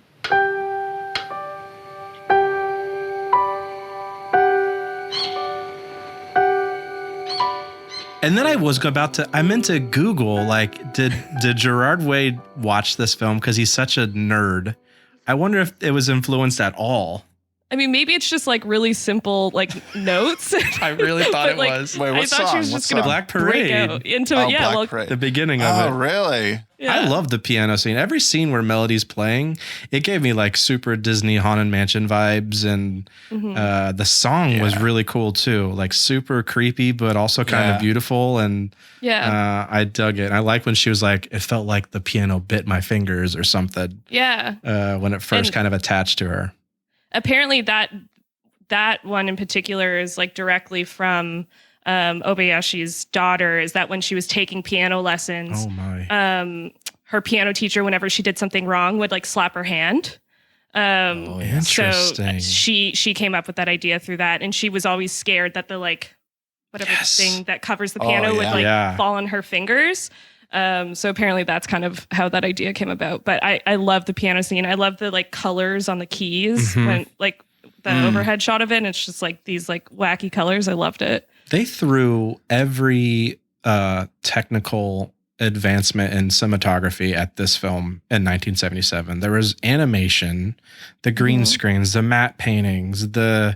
And then I meant to Google, like, did Gerard Way watch this film? Because he's such a nerd. I wonder if it was influenced at all. I mean, maybe it's just like really simple like notes. I really thought But, it like, was. Wait, I what thought song? she was What just gonna song? Black break Parade. out into Oh, yeah, Black well, Parade. The beginning of Oh, it. really? yeah. I love the piano scene. Every scene where Melody's playing, it gave me like super Disney Haunted Mansion vibes, and the song was really cool too. Like super creepy, but also kind Yeah. of beautiful. And I dug it. I like when she was like, it felt like the piano bit my fingers or something. Yeah. When it first And- kind of attached to her. Apparently that one in particular is like directly from Obayashi's daughter. Is that when she was taking piano lessons, Oh my. her piano teacher, whenever she did something wrong, would like slap her hand. Interesting. So she came up with that idea through that, and she was always scared that the like whatever Yes. thing that covers the Oh, piano would yeah. like Yeah. fall on her fingers. So apparently that's kind of how that idea came about. But I love the piano scene. I love the like colors on the keys when like the overhead shot of it. And it's just like these like wacky colors. I loved it. They threw every technical advancement in cinematography at this film in 1977. There was animation, the green screens, the matte paintings, the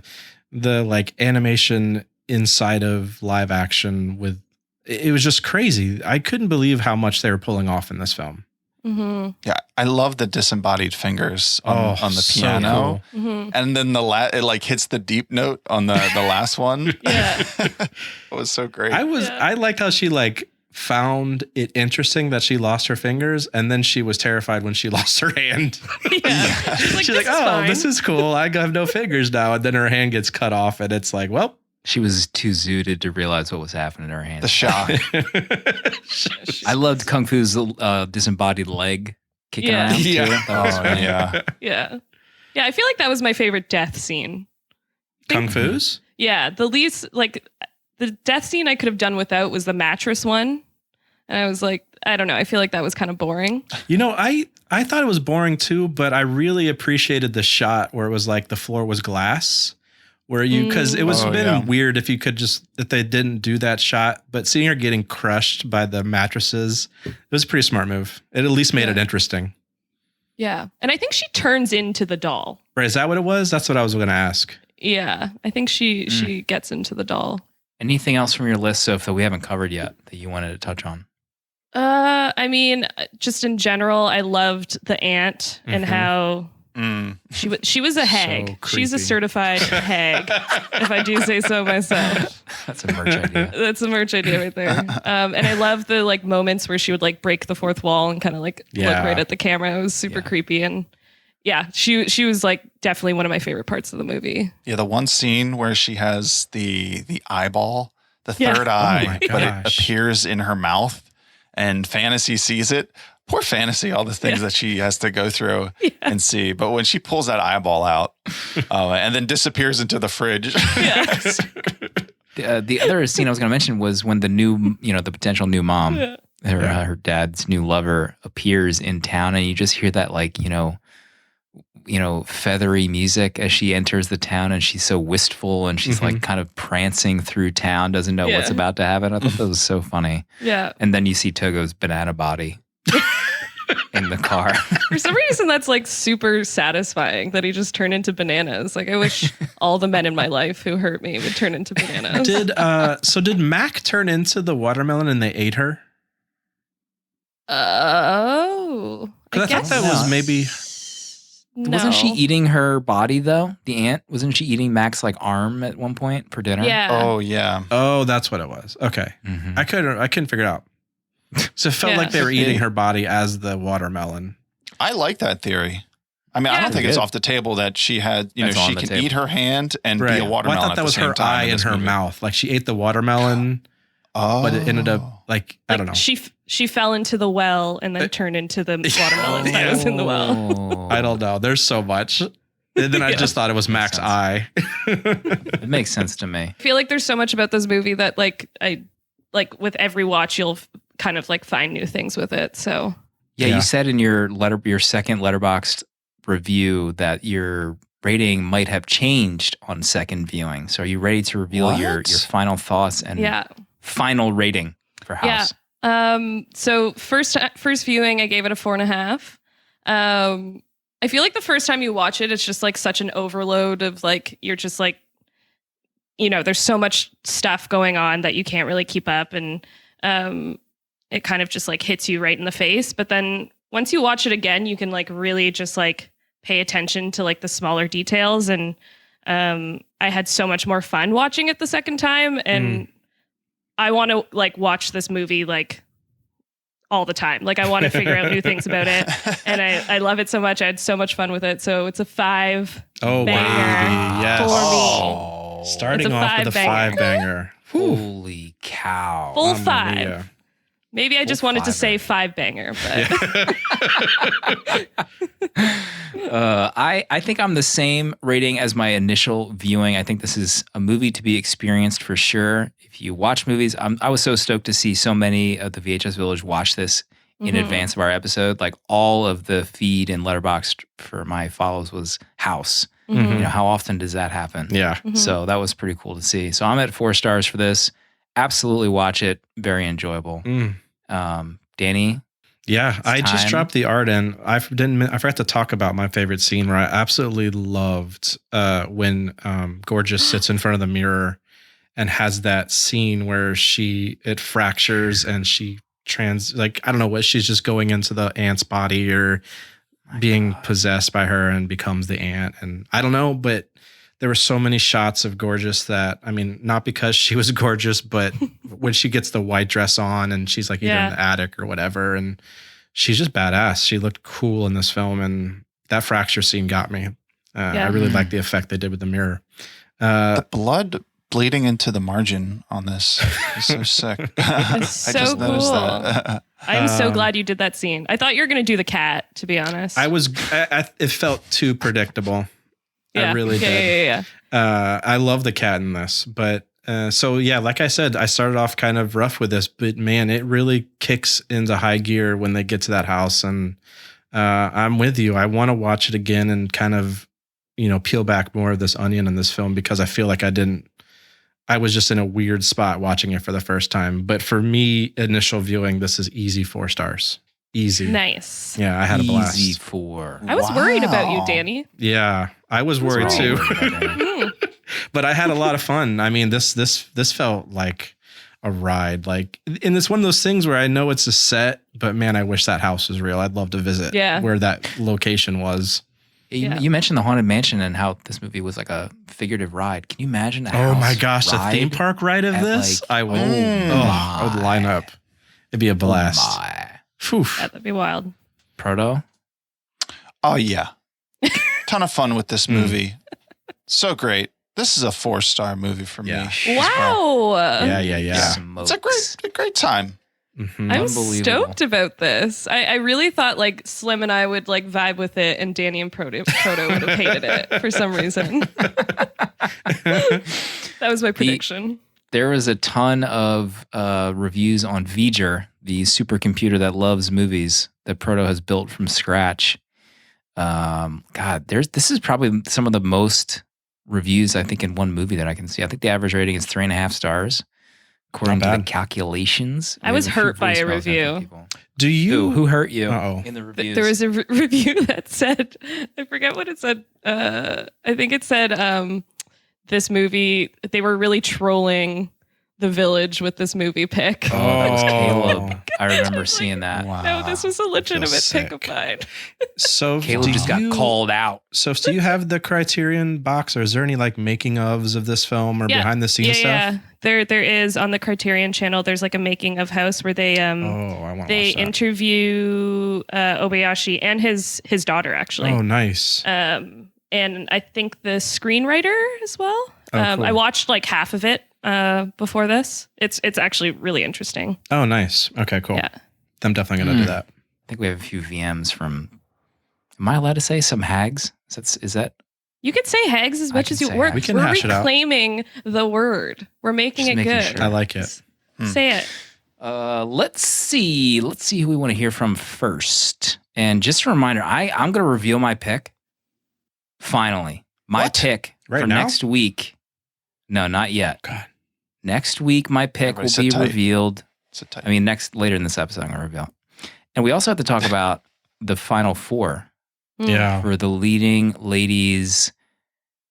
like animation inside of live action with it was just crazy. I couldn't believe how much they were pulling off in this film. Mm-hmm. Yeah, I love the disembodied fingers on the so piano. cool. Mm-hmm. And then it like hits the deep note on the last one. Yeah. It was so great. I liked how she like found it interesting that she lost her fingers, and then she was terrified when she lost her hand. Yeah. She's like, She's this like, is "Oh, fine." this is cool. I have no fingers now." And then her hand gets cut off, and it's like, "Well." She was too zooted to realize what was happening in her hand. the shock. I loved Kung Fu's disembodied leg kicking Yeah. around. Yeah. Too. That was funny. Yeah. Yeah. Yeah. I feel like that was my favorite death scene. Kung Fu's? Yeah. The least, like, the death scene I could have done without was the mattress one. And I was like, I don't know. I feel like that was kind of boring. You know, I thought it was boring too, but I really appreciated the shot where it was like the floor was glass. Where you, because it was weird if you could just, that they didn't do that shot, but seeing her getting crushed by the mattresses, it was a pretty smart move. It at least made it interesting. Yeah. And I think she turns into the doll. Right, is that what it was? That's what I was going to ask. Yeah. I think she gets into the doll. Anything else from your list, Soph, that we haven't covered yet that you wanted to touch on? I mean, just in general, I loved the aunt and how she was a hag. She's a creepy. certified hag, if I do say so myself. That's a merch idea. That's a merch idea right there. And I love the like moments where she would like break the fourth wall and kind of like look right at the camera. It was super creepy, and yeah, she was like definitely one of my favorite parts of the movie. Yeah, the one scene where she has the eyeball, the Yeah. third Oh eye, my but it gosh. appears in her mouth, and Fantasy sees it. Poor Fantasy, all the things that she has to go through and see. But when she pulls that eyeball out and then disappears into the fridge. The other scene I was going to mention was when the new, the potential new mom, her dad's new lover appears in town, and you just hear that like, feathery music as she enters the town, and she's so wistful, and she's like kind of prancing through town, doesn't know what's about to happen. I thought that was so funny. Yeah. And then you see Togo's banana body. in the car. For some reason, that's like super satisfying that he just turned into bananas. Like I wish all the men in my life who hurt me would turn into bananas. Did Mac turn into the watermelon and they ate her? Oh, I thought that was maybe. No. Wasn't she eating her body though? The ant? Wasn't she eating Mac's like arm at one point for dinner? Yeah. Oh yeah. Oh, that's what it was. Okay, Mhm. I couldn't figure it out. So it felt Yeah. like they were eating her body as the watermelon. I like that theory. I mean, I Yeah. don't think it's Good. off the table that she had, That's she on the can table. eat her hand and be Right. a Well, watermelon. I thought that at was the same her time eye in this her movie. mouth. Like she ate the watermelon, Oh, but it ended up like I don't know. She fell into the well and then turned into the watermelon that was in the well. I don't know. There's so much. And then I just thought it was Mac's sense. eye. It makes sense to me. I feel like there's so much about this movie that like I like with every watch you'll kind of like find new things with it. So Yeah, Yeah. you said in your second Letterboxd review that your rating might have changed on second viewing. So are you ready to reveal your What? final thoughts and yeah. final rating for House? So first viewing, I gave it a 4.5. I feel like the first time you watch it, it's just like such an overload of like, you're just like, there's so much stuff going on that you can't really keep up. And it kind of just like hits you right in the face. But then once you watch it again, you can like really just like pay attention to like the smaller details. And I had so much more fun watching it the second time. And I want to like watch this movie like all the time. Like I want to figure out new things about it. And I love it so much. I had so much fun with it. So it's a 5 Oh, banger baby. Yes. for me. Oh, Starting It's a off with a 5 5 banger. holy cow. Full Mamma 5. mia. Maybe I just Full wanted to fiver. say 5 banger, but I think I'm the same rating as my initial viewing. I think this is a movie to be experienced for sure. If you watch movies, I was so stoked to see so many of the VHS Village watch this in Mhm. advance of our episode. Like all of the feed and Letterboxd for my follows was House. Mhm. You know, how often does that happen? Yeah. Mhm. So that was pretty cool to see. So I'm at 4 stars for this. Absolutely watch it. Very enjoyable. Mm. Danny, Yeah, I just time. dropped the art in. I forgot to talk about my favorite scene where I absolutely loved when Gorgeous sits in front of the mirror and has that scene where it fractures and she I don't know what, she's just going into the ant's body or being possessed by her and becomes the ant. And I don't know, but there were so many shots of Gorgeous that, I mean, not because she was gorgeous, but when she gets the white dress on and she's like either Yeah. in the attic or whatever, and she's just badass. She looked cool in this film, and that fracture scene got me. Yeah. I really like the effect they did with the mirror. the blood bleeding into the margin on this is so sick. I so just noticed cool. that. I'm so glad you did that scene. I thought you were going to do the cat, to be honest. It felt too predictable. yeah. I really yeah, did. Yeah. I love the cat in this, but so yeah, like I said, I started off kind of rough with this, but man, it really kicks into high gear when they get to that house, and I'm with you. I want to watch it again and kind of, peel back more of this onion in this film, because I feel like I was just in a weird spot watching it for the first time. But for me, initial viewing, this is easy 4 stars. Easy. Nice. Yeah, I had a blast. easy 4. I was worried about you, Wow. Danny. Yeah, I was worried What's too. wrong with that, Danny? Mm. But I had a lot of fun. I mean, this felt like a ride. Like, and it's one of those things where I know it's a set, but man, I wish that house was real. I'd love to visit where that location was. Yeah. You mentioned the Haunted Mansion and how this movie was like a figurative ride. Can you imagine? Oh my gosh, the theme park ride of at, this? like, I would. my. I would line up. It'd be a blast. Oh my. Phew. Yeah, that'd be wild. Proto? Oh yeah, ton of fun with this movie. So great. This is a 4-star movie for me. Yeah. as well. Wow. Yeah. It's a great time. Mhm. I'm Unbelievable. stoked about this. I really thought like Slim and I would like vibe with it, and Danny and Proto would have hated it for some reason. That was my prediction. There was a ton of reviews on V'ger, the supercomputer that loves movies that Proto has built from scratch. This is probably some of the most reviews I think in one movie that I can see. I think the average rating is 3.5 stars. according Not to the bad. calculations. I was We have few hurt by a voicemails now from review. people. Do you? Who hurt you Uh-oh. in the reviews? There was a review that said, I forget what it said. I think it said this movie, they were really trolling The Village with this movie pick. Oh, that was Oh. Caleb. I remember seeing that. Wow. No, this was a legitimate pick of sick. mine. So Caleb do just got you- called out. So do you have the Criterion box, or is there any like making ofs of this film or behind the scenes stuff? Yeah. There is on the Criterion channel. There's like a making of House where they Oh, I want to they watch that. interview Obayashi and his daughter actually. Oh, nice. And I think the screenwriter as well. Oh, cool. I watched like half of it before this. It's actually really interesting. Oh, nice. Okay, cool. Yeah. I'm definitely gonna do that. I think we have a few VMs from. Am I allowed to say some hags? Is that You can say hags as I much can as you say work. hags. We can We're hash it out. reclaiming the word. We're making Just it making good. sure. I like it. Say it. Let's see who we want to hear from first. And just a reminder, I'm going to reveal my pick. Finally, my What? pick Right for now? next week. No, not yet. God. Next week, my pick Everybody will sit be tight. revealed. It's a type. I mean, later in this episode, I'm going to reveal. And we also have to talk about the final four Yeah. for the leading ladies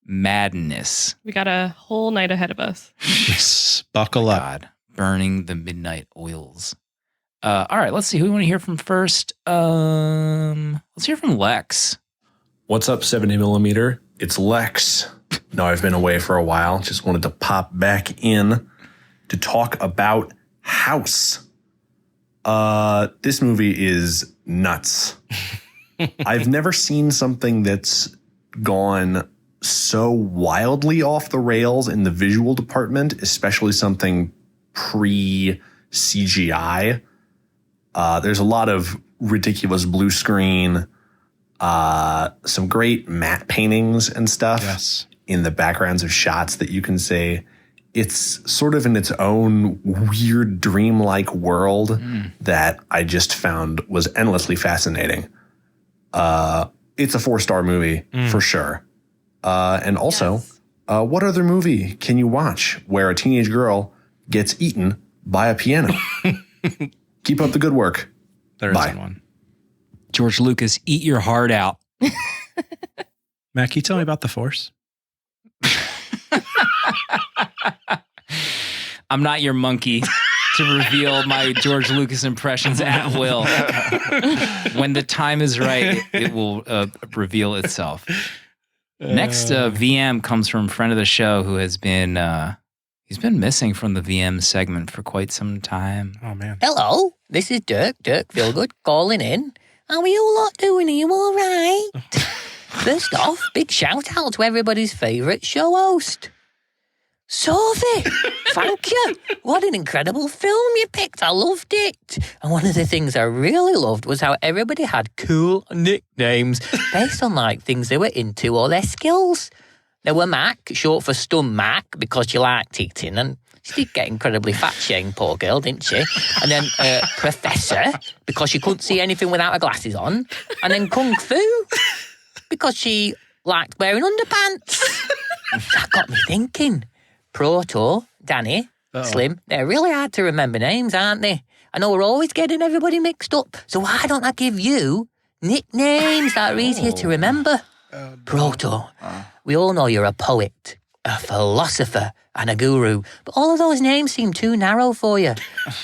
madness. We got a whole night ahead of us. Buckle up. God, burning the midnight oils. All right, let's see who we want to hear from first. Let's hear from Lex. What's up, 70 millimeter? It's Lex. No, I've been away for a while. Just wanted to pop back in to talk about House. This movie is nuts. I've never seen something that's gone so wildly off the rails in the visual department, especially something pre-CGI. There's a lot of ridiculous blue screen, some great matte paintings and stuff Yes. in the backgrounds of shots that you can say it's sort of in its own weird dreamlike world that I just found was endlessly fascinating. It's a 4-star movie for sure. And also, Yes. What other movie can you watch where a teenage girl gets eaten by a piano? Keep up the good work. There Bye. isn't one. George Lucas, eat your heart out. Matt, can you tell me about the Force? I'm not your monkey to reveal my George Lucas impressions at will. When the time is right, it will reveal itself. Next VM comes from a friend of the show who has been he's been missing from the VM segment for quite some time. Oh man. Hello, this is Dirk Feelgood calling in. How are you all lot doing? Are you all right? First off, big shout out to everybody's favourite show host, Sophie. Thank you. What an incredible film you picked. I loved it. And one of the things I really loved was how everybody had cool nicknames based on like things they were into or their skills. There were Mac, short for Stun Mac, because she liked eating, and she did get incredibly fat shamed, poor girl, didn't she? And then Professor, because she couldn't see anything without her glasses on. And then Kung Fu, because she liked wearing underpants. That got me thinking. Proto, Danny, Slim, they're really hard to remember names, aren't they? I know we're always getting everybody mixed up, so why don't I give you nicknames that are easier to remember? Proto, we all know you're a poet, a philosopher, and a guru, but all of those names seem too narrow for you.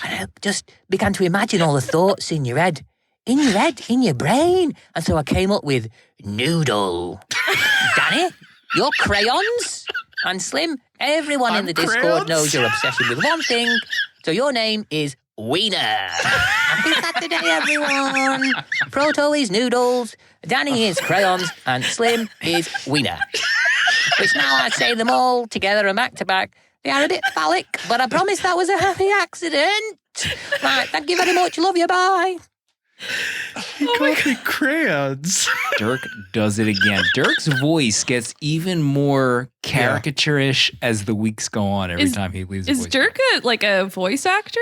And I just began to imagine all the thoughts in your head, in your brain, and so I came up with Noodle. Danny, your crayons, and Slim, everyone in the Discord knows your obsession with one thing, so your name is Wiener. Happy Saturday, everyone. Proto is Noodles, Danny is crayons, and Slim is Wiener. Which now I say them all together and back to back. They are a bit phallic, but I promise that was a happy accident. Right, thank you very much. Love you. Bye. He called me crayons. Dirk does it again. Dirk's voice gets even more caricaturish as the weeks go on every time he leaves. Is Dirk a voice actor?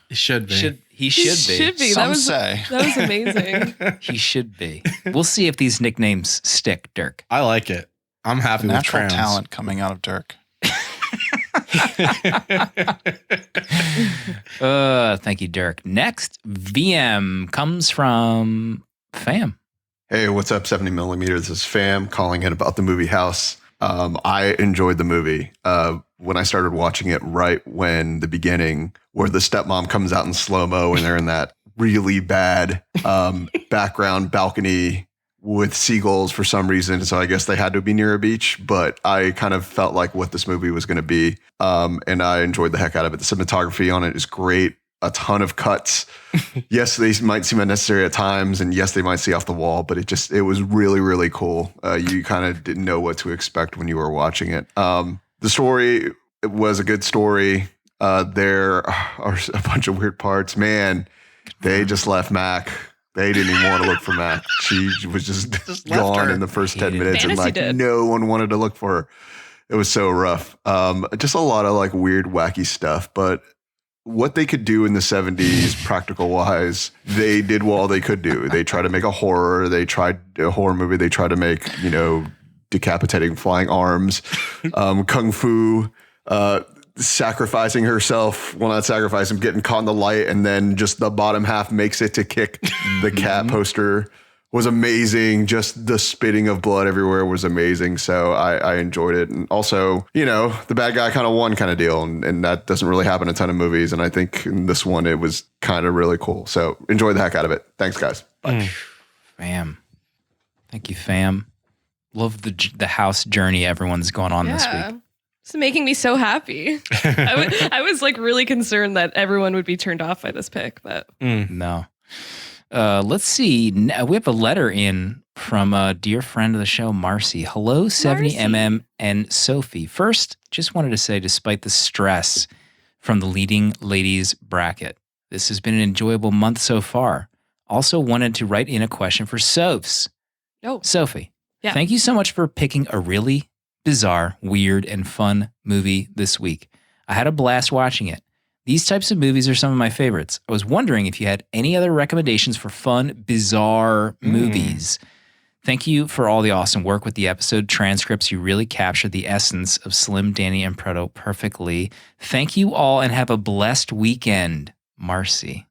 It should be. He should be. Some say. That was amazing. He should be. We'll see if these nicknames stick, Dirk. I like it. I'm happy with Natural crayons. talent coming out of Dirk. Thank you, Dirk. Next VM comes from Fam. Hey, what's up, 70 millimeters? This is Fam calling in about the movie House. I enjoyed the movie. When I started watching it right when the beginning where the stepmom comes out in slow-mo and they're in that really bad background balcony with seagulls for some reason. So I guess they had to be near a beach, but I kind of felt like what this movie was going to be. And I enjoyed the heck out of it. The cinematography on it is great. A ton of cuts. Yes, they might seem unnecessary at times, and yes, they might see off the wall, but it was really, really cool. You kind of didn't know what to expect when you were watching it. The story was a good story. There are a bunch of weird parts. Man, they just left Mac. They didn't even want to look for Mac. She was just gone in the first 10 minutes, and like no one wanted to look for her. It was so rough. Just a lot of like weird, wacky stuff, but what they could do in the 70s, practical wise, they did all they could do. They tried to make a horror. They tried a horror movie. They tried to make, decapitating flying arms, kung fu, sacrificing herself. Well, not sacrificing, getting caught in the light. And then just the bottom half makes it to kick the cat poster was amazing. Just the spitting of blood everywhere was amazing. So I enjoyed it. And also, the bad guy kind of won kind of deal. And that doesn't really happen in a ton of movies. And I think in this one, it was kind of really cool. So enjoy the heck out of it. Thanks, guys. Bye. Fam. Thank you, Fam. Love the house journey everyone's going on this week. It's making me so happy. I was like really concerned that everyone would be turned off by this pick, but no. Let's see. We have a letter in from a dear friend of the show, Marcy. Hello, 70mm and Sophie. First, just wanted to say, despite the stress from the leading ladies bracket, this has been an enjoyable month so far. Also wanted to write in a question for Sophs. Oh, Sophie. Yeah. Thank you so much for picking a really bizarre, weird, and fun movie this week. I had a blast watching it. These types of movies are some of my favorites. I was wondering if you had any other recommendations for fun, bizarre movies. Thank you for all the awesome work with the episode transcripts. You really captured the essence of Slim, Danny, and Proto perfectly. Thank you all and have a blessed weekend. Marcy.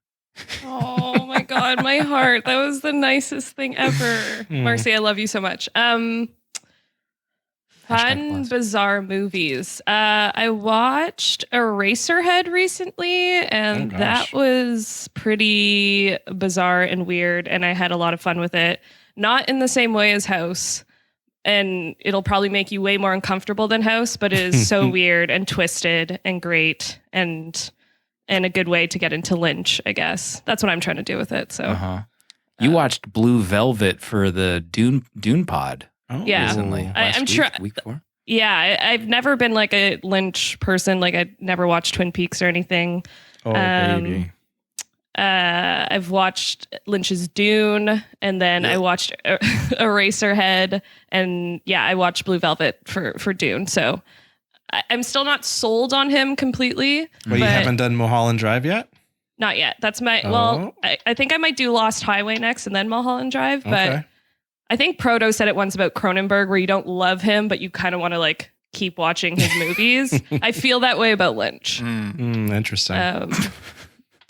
Oh my God, my heart. That was the nicest thing ever. Marcy, I love you so much. Fun, bizarre movies. I watched Eraserhead recently, and that was pretty bizarre and weird, and I had a lot of fun with it. Not in the same way as House, and it'll probably make you way more uncomfortable than House, but it is so weird and twisted and great and a good way to get into Lynch, I guess. That's what I'm trying to do with it. So, You watched Blue Velvet for the Dune pod. Yeah, recently. I'm sure. Week 4. Yeah, I've never been like a Lynch person. Like I never watched Twin Peaks or anything. Oh, baby. I've watched Lynch's Dune, and then I watched Eraserhead, and I watched Blue Velvet for Dune. So I'm still not sold on him completely. But you haven't done Mulholland Drive yet? Not yet. That's my I think I might do Lost Highway next, and then Mulholland Drive. But I think Proto said it once about Cronenberg, where you don't love him, but you kind of want to like keep watching his movies. I feel that way about Lynch. Interesting.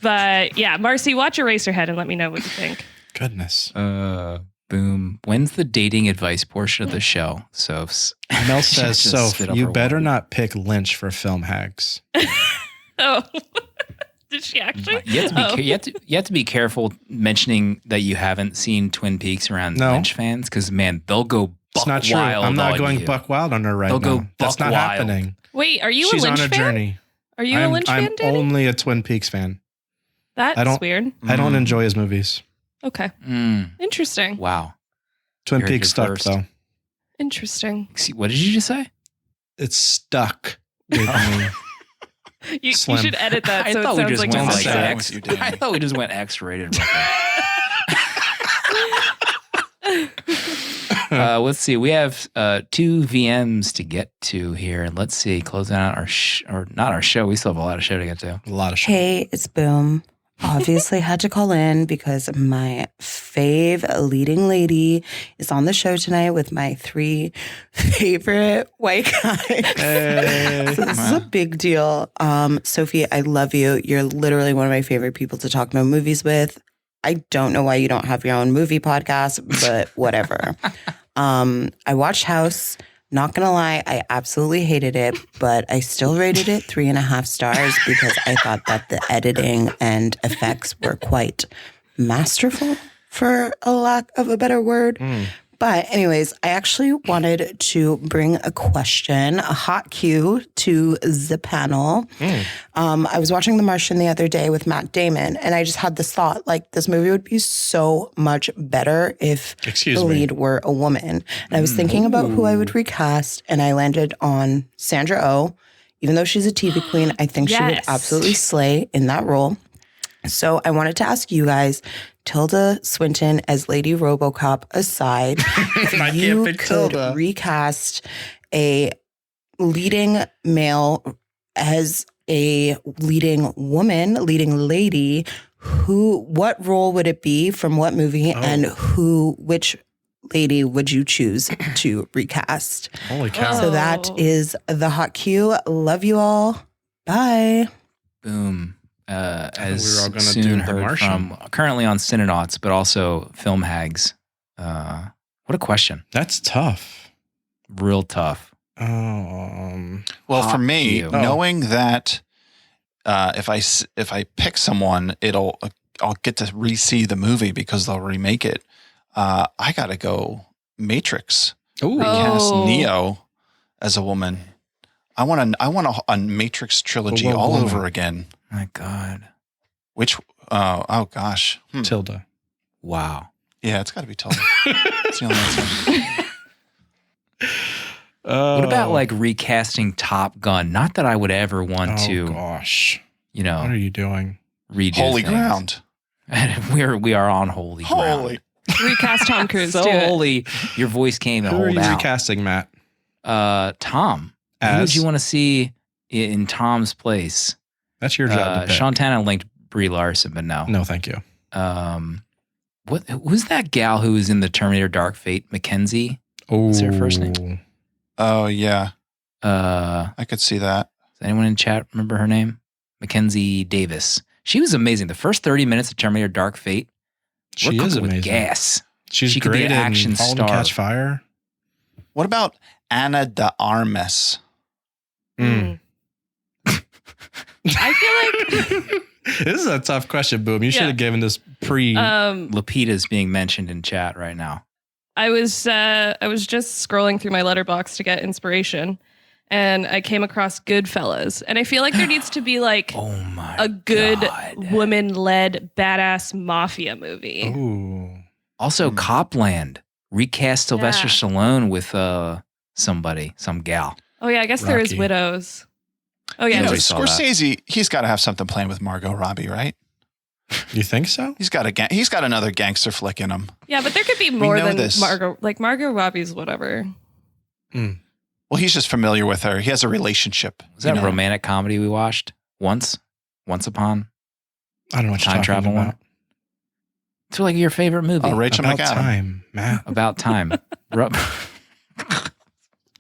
But yeah, Marcy, watch Eraserhead and let me know what you think. Goodness. Boom. When's the dating advice portion of the show? So Mel says, Just so spit up you her better water. not pick Lynch for film hags. Oh, did she actually? You have to be careful mentioning that you haven't seen Twin Peaks around Lynch fans, because man, they'll go buck It's not true. wild. I'm not on going you. buck wild on her right They'll now. go That's buck not wild. happening. Wait, are you She's a Lynch on a fan? journey. Are you a Lynch fan, I'm Danny? only a Twin Peaks fan. That's weird. I don't enjoy his movies. Okay. Interesting. Wow. Twin You heard Peaks it stuck, first. though. Interesting. What did you just say? It's stuck with me. You Slim. should edit that so it thought we sounds just like went just like sex. I thought we just went X-rated. Let's see. We have 2 VMs to get to here, and let's see. Closing out our or not our show. We still have a lot of show to get to. A lot of shit. Hey, it's Boom. obviously had to call in because my fave leading lady is on the show tonight with my 3 favorite white guys. So this is a big deal. Sophie, I love you. You're literally one of my favorite people to talk about movies with. I don't know why you don't have your own movie podcast, but whatever. I watched House. Not gonna lie, I absolutely hated it, but I still rated it 3.5 stars because I thought that the editing and effects were quite masterful, for a lack of a better word. But anyways, I actually wanted to bring a question, a hot cue to the panel. I was watching The Martian the other day with Matt Damon, and I just had this thought, like, this movie would be so much better if the lead were a woman. And I was thinking about who I would recast, and I landed on Sandra Oh. Even though she's a TV queen, I think she would absolutely slay in that role. So I wanted to ask you guys, Tilda Swinton as Lady RoboCop aside, if you could recast a leading male as a leading woman, leading lady, what role would it be from what movie and which lady would you choose to recast? Holy cow. So that is the hot cue. Love you all. Bye. Boom. As we were all gonna soon do The heard Martian. from currently on Cinenauts, but also Film Hags. What a question. That's tough. Real tough. Well, Hot for me, cue. knowing that if I pick someone, I'll get to re-see the movie because they'll remake it. I gotta go Matrix. Ooh. Recast Oh. Neo as a woman. I want a Matrix trilogy But what all woman? over again. My God. Which oh gosh. Tilda. Wow. Yeah, it's got to be Tilda. It's the only answer. What about like recasting Top Gun? Not that I would ever want to, Gosh. you What are know, you doing? redo Holy things. ground. we are on holy ground. Holy. Recast Tom Cruise. So do it. holy, your voice came and Who are hold you out. recasting, Matt? Tom. Who would As? you want to see in Tom's place? That's your job to pick. Shantana linked Brie Larson, but no. No, thank you. Who's that gal who was in the Terminator Dark Fate? Mackenzie? What's her first name? Oh yeah, Does I could see that. anyone in chat remember her name? Mackenzie Davis. She was amazing. The first 30 minutes of Terminator Dark Fate, She we're is cooking with amazing. gas. She's She could be great an in action Halt and star. Catch Fire. What about Ana de Armas? I feel like This is a tough question, Boom. You should Yeah. have given this pre. Lupita's being mentioned in chat right now. I was just scrolling through my letterbox to get inspiration, and I came across Goodfellas, and I feel like there needs to be like Oh my a good God. woman-led badass mafia movie. Ooh. Also, Copland. Recast Sylvester Yeah. Stallone with some gal. Oh yeah, I guess there is Rocky. Widows. Oh yeah, You know, Nobody saw that. Scorsese, he's got to have something playing with Margot Robbie, right? You think so? He's got another gangster flick in him. yeah, but there could be more know than this. Margot. Like Margot Robbie's whatever. Well, he's just familiar with her. He has a relationship. Was that you a know? romantic comedy we watched once upon? I don't know what you're Time talking travel one? about. It's like your favorite movie. Oh, Rachel About McAdams. time, Matt. About time.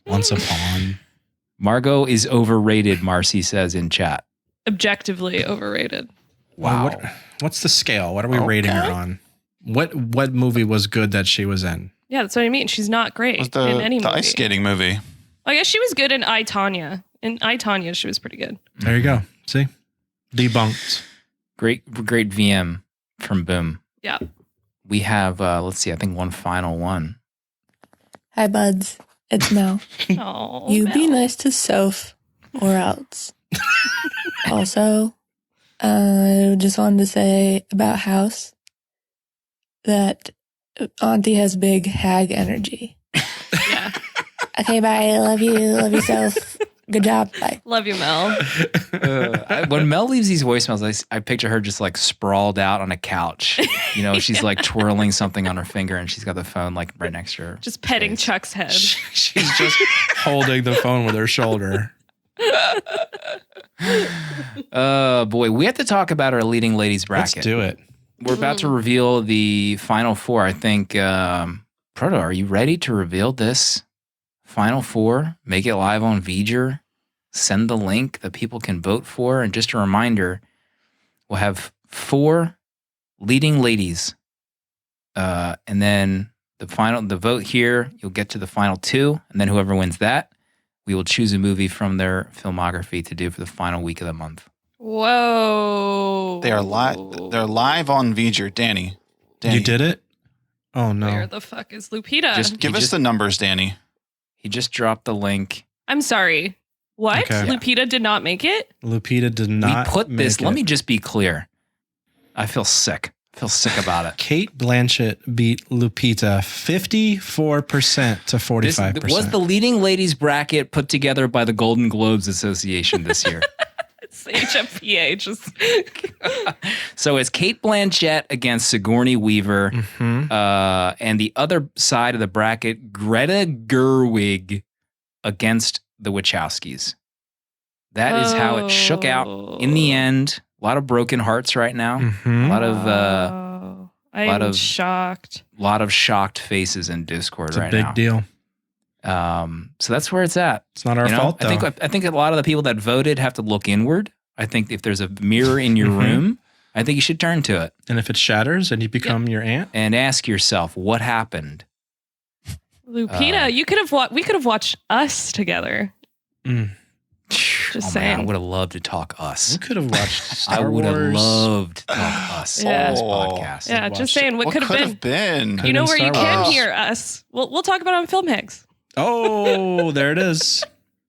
Once upon. Margot is overrated, Marcy says in chat. Objectively overrated. Wow. What's the scale? What are we rating her on? What movie was good that she was in? Yeah, that's what I mean. She's not great Was in any the movie. ice skating movie? I guess she was good in I, Tonya. In I, Tonya, she was pretty good. There you go. See? Debunked. Great VM from Boom. Yeah. We have, let's see, I think one final one. Hi, buds. It's Mel. Oh, You be Mel. nice to Soph or else. Also, I just wanted to say about House that Auntie has big hag energy. Yeah. Okay, bye. Love you, Soph. Good job. Bye. Love you, Mel. When Mel leaves these voicemails, I picture her just like sprawled out on a couch. You know, she's like twirling something on her finger and she's got the phone like right next to her. Just petting face. Chuck's head. She's just holding the phone with her shoulder. Boy, we have to talk about our leading ladies bracket. Let's do it. We're about to reveal the final four. I think, Proto, are you ready to reveal this final four? Make it live on V'ger. Send the link that people can vote for. And just a reminder, we'll have 4 leading ladies. And then the vote here, you'll get to the final 2. And then whoever wins that, we will choose a movie from their filmography to do for the final week of the month. Whoa. They are live. They're live on V'ger. Danny. You did it? Oh, no. Where the fuck is Lupita? Just give us the numbers, Danny. He just dropped the link. I'm sorry. What? Okay. Lupita did not make it? Lupita did not We put this, make let it. me just be clear. I feel sick. I feel sick about it. Kate Blanchett beat Lupita 54% to 45%. This was the leading ladies bracket put together by the Golden Globes Association this year. It's HFPA. Just So it's Kate Blanchett against Sigourney Weaver. And the other side of the bracket, Greta Gerwig against the Wachowskis. That is how it shook out in the end. A lot of broken hearts right now. A lot of I'm shocked. lot of shocked faces in Discord It's a right big now. deal. So that's where it's at. It's not our fault, though. I think a lot of the people that voted have to look inward. I think if there's a mirror in your room, I think you should turn to it And if it shatters and you become your aunt? and ask yourself what happened. Lupita, we could have watched Us together. Just Man, I saying. would have loved to talk Us. We could have watched Star I would have Wars. loved to talk Us Yeah. on this Oh. podcast. Yeah, just saying what could have been. been? You know been where you Star can Wars. hear Us. We'll talk about it on Film Hags. Oh, there it is.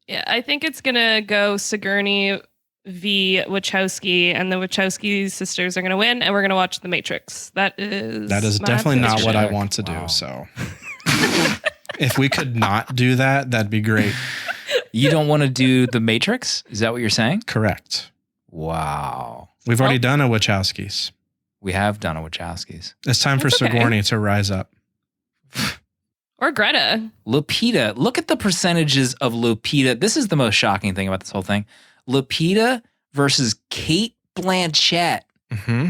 Yeah, I think it's gonna go Sigourney v. Wachowski, and the Wachowski sisters are gonna win, and we're gonna watch The Matrix. That is my definitely not pick. what I want to do. Wow. So if we could not do that, that'd be great. You don't want to do The Matrix? Is that what you're saying? Correct. Wow. We've already done a Wachowskis. We have done a Wachowskis. It's time for That's okay. Sigourney to rise up. Or Greta. Lupita, look at the percentages of Lupita. This is the most shocking thing about this whole thing. Lupita versus Kate Blanchett.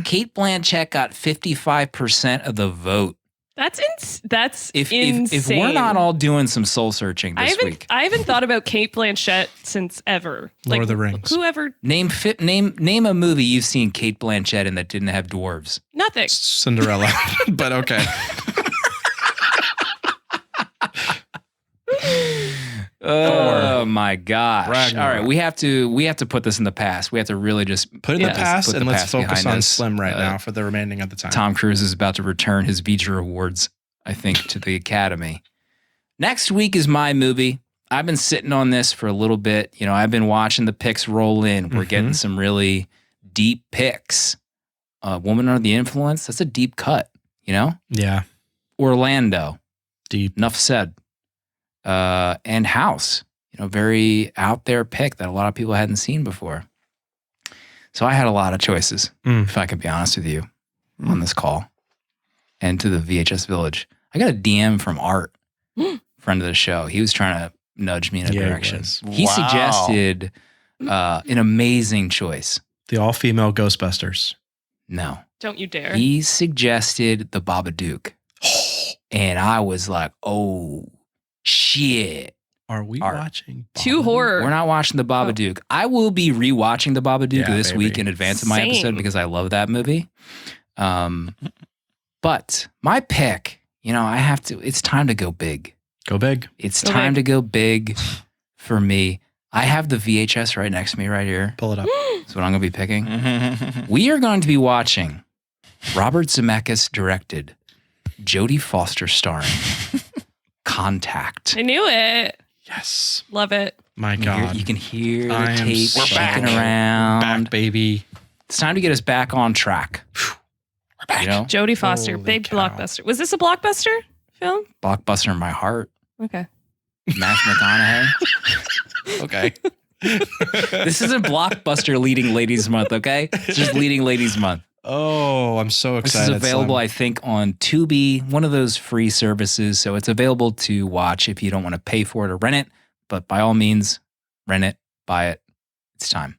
Kate Blanchett got 55% of the vote. That's If insane. we're not all doing some soul searching this week, I haven't thought about Kate Blanchett since ever. Lord of the Rings. Whoever. name a movie you've seen Kate Blanchett in that didn't have dwarves. Nothing. Cinderella. But okay. Oh my gosh! Ragnarok. All right, we have to put this in the past. We have to really just Put it in the past put and let's focus behind on us. Slim right now for the remaining of the time. Tom Cruise is about to return his V'ger Awards, I think, to the Academy. Next week is my movie. I've been sitting on this for a little bit. You know, I've been watching the picks roll in. We're getting some really deep picks. Woman Under the Influence, that's a deep cut, you know? Yeah. Orlando, Deep. enough said. And House, you know, very out there pick that a lot of people hadn't seen before. So I had a lot of choices, if I could be honest with you, on this call. And to the VHS Village. I got a DM from Art, friend of the show. He was trying to nudge me in a Yeah, he direction. was. He Wow. suggested an amazing choice. The all-female Ghostbusters. No. Don't you dare. He suggested the Babadook. And I was like, oh, shit. Are we Art. watching? Too Babadook? horror. We're not watching the Babadook. I will be rewatching the Babadook Yeah, this baby. week in advance of my Same. episode because I love that movie. But my pick, you know, it's time to go big. Go big. It's Go time big. to go big for me. I have the VHS right next to me right here. Pull it up. That's what I'm going to be picking. We are going to be watching Robert Zemeckis directed, Jodie Foster starring, Contact. I knew it. Yes. Love it. My You God. can hear I the am tape so shaking back. around. Back, baby. It's time to get us back on track. We're back. You know, Jodie Foster, Holy big cow. blockbuster. Was this a blockbuster film? blockbuster in my heart. Okay. Matthew McConaughey. Okay. This isn't Blockbuster Leading Ladies Month, okay? It's just Leading Ladies Month. Oh, I'm so This excited. is available, Slim. I think, on Tubi, one of those free services. So it's available to watch if you don't want to pay for it or rent it. But by all means, rent it, buy it. It's time.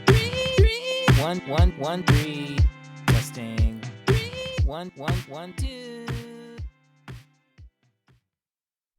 1 1 1 3. Testing. 1 1 1 2.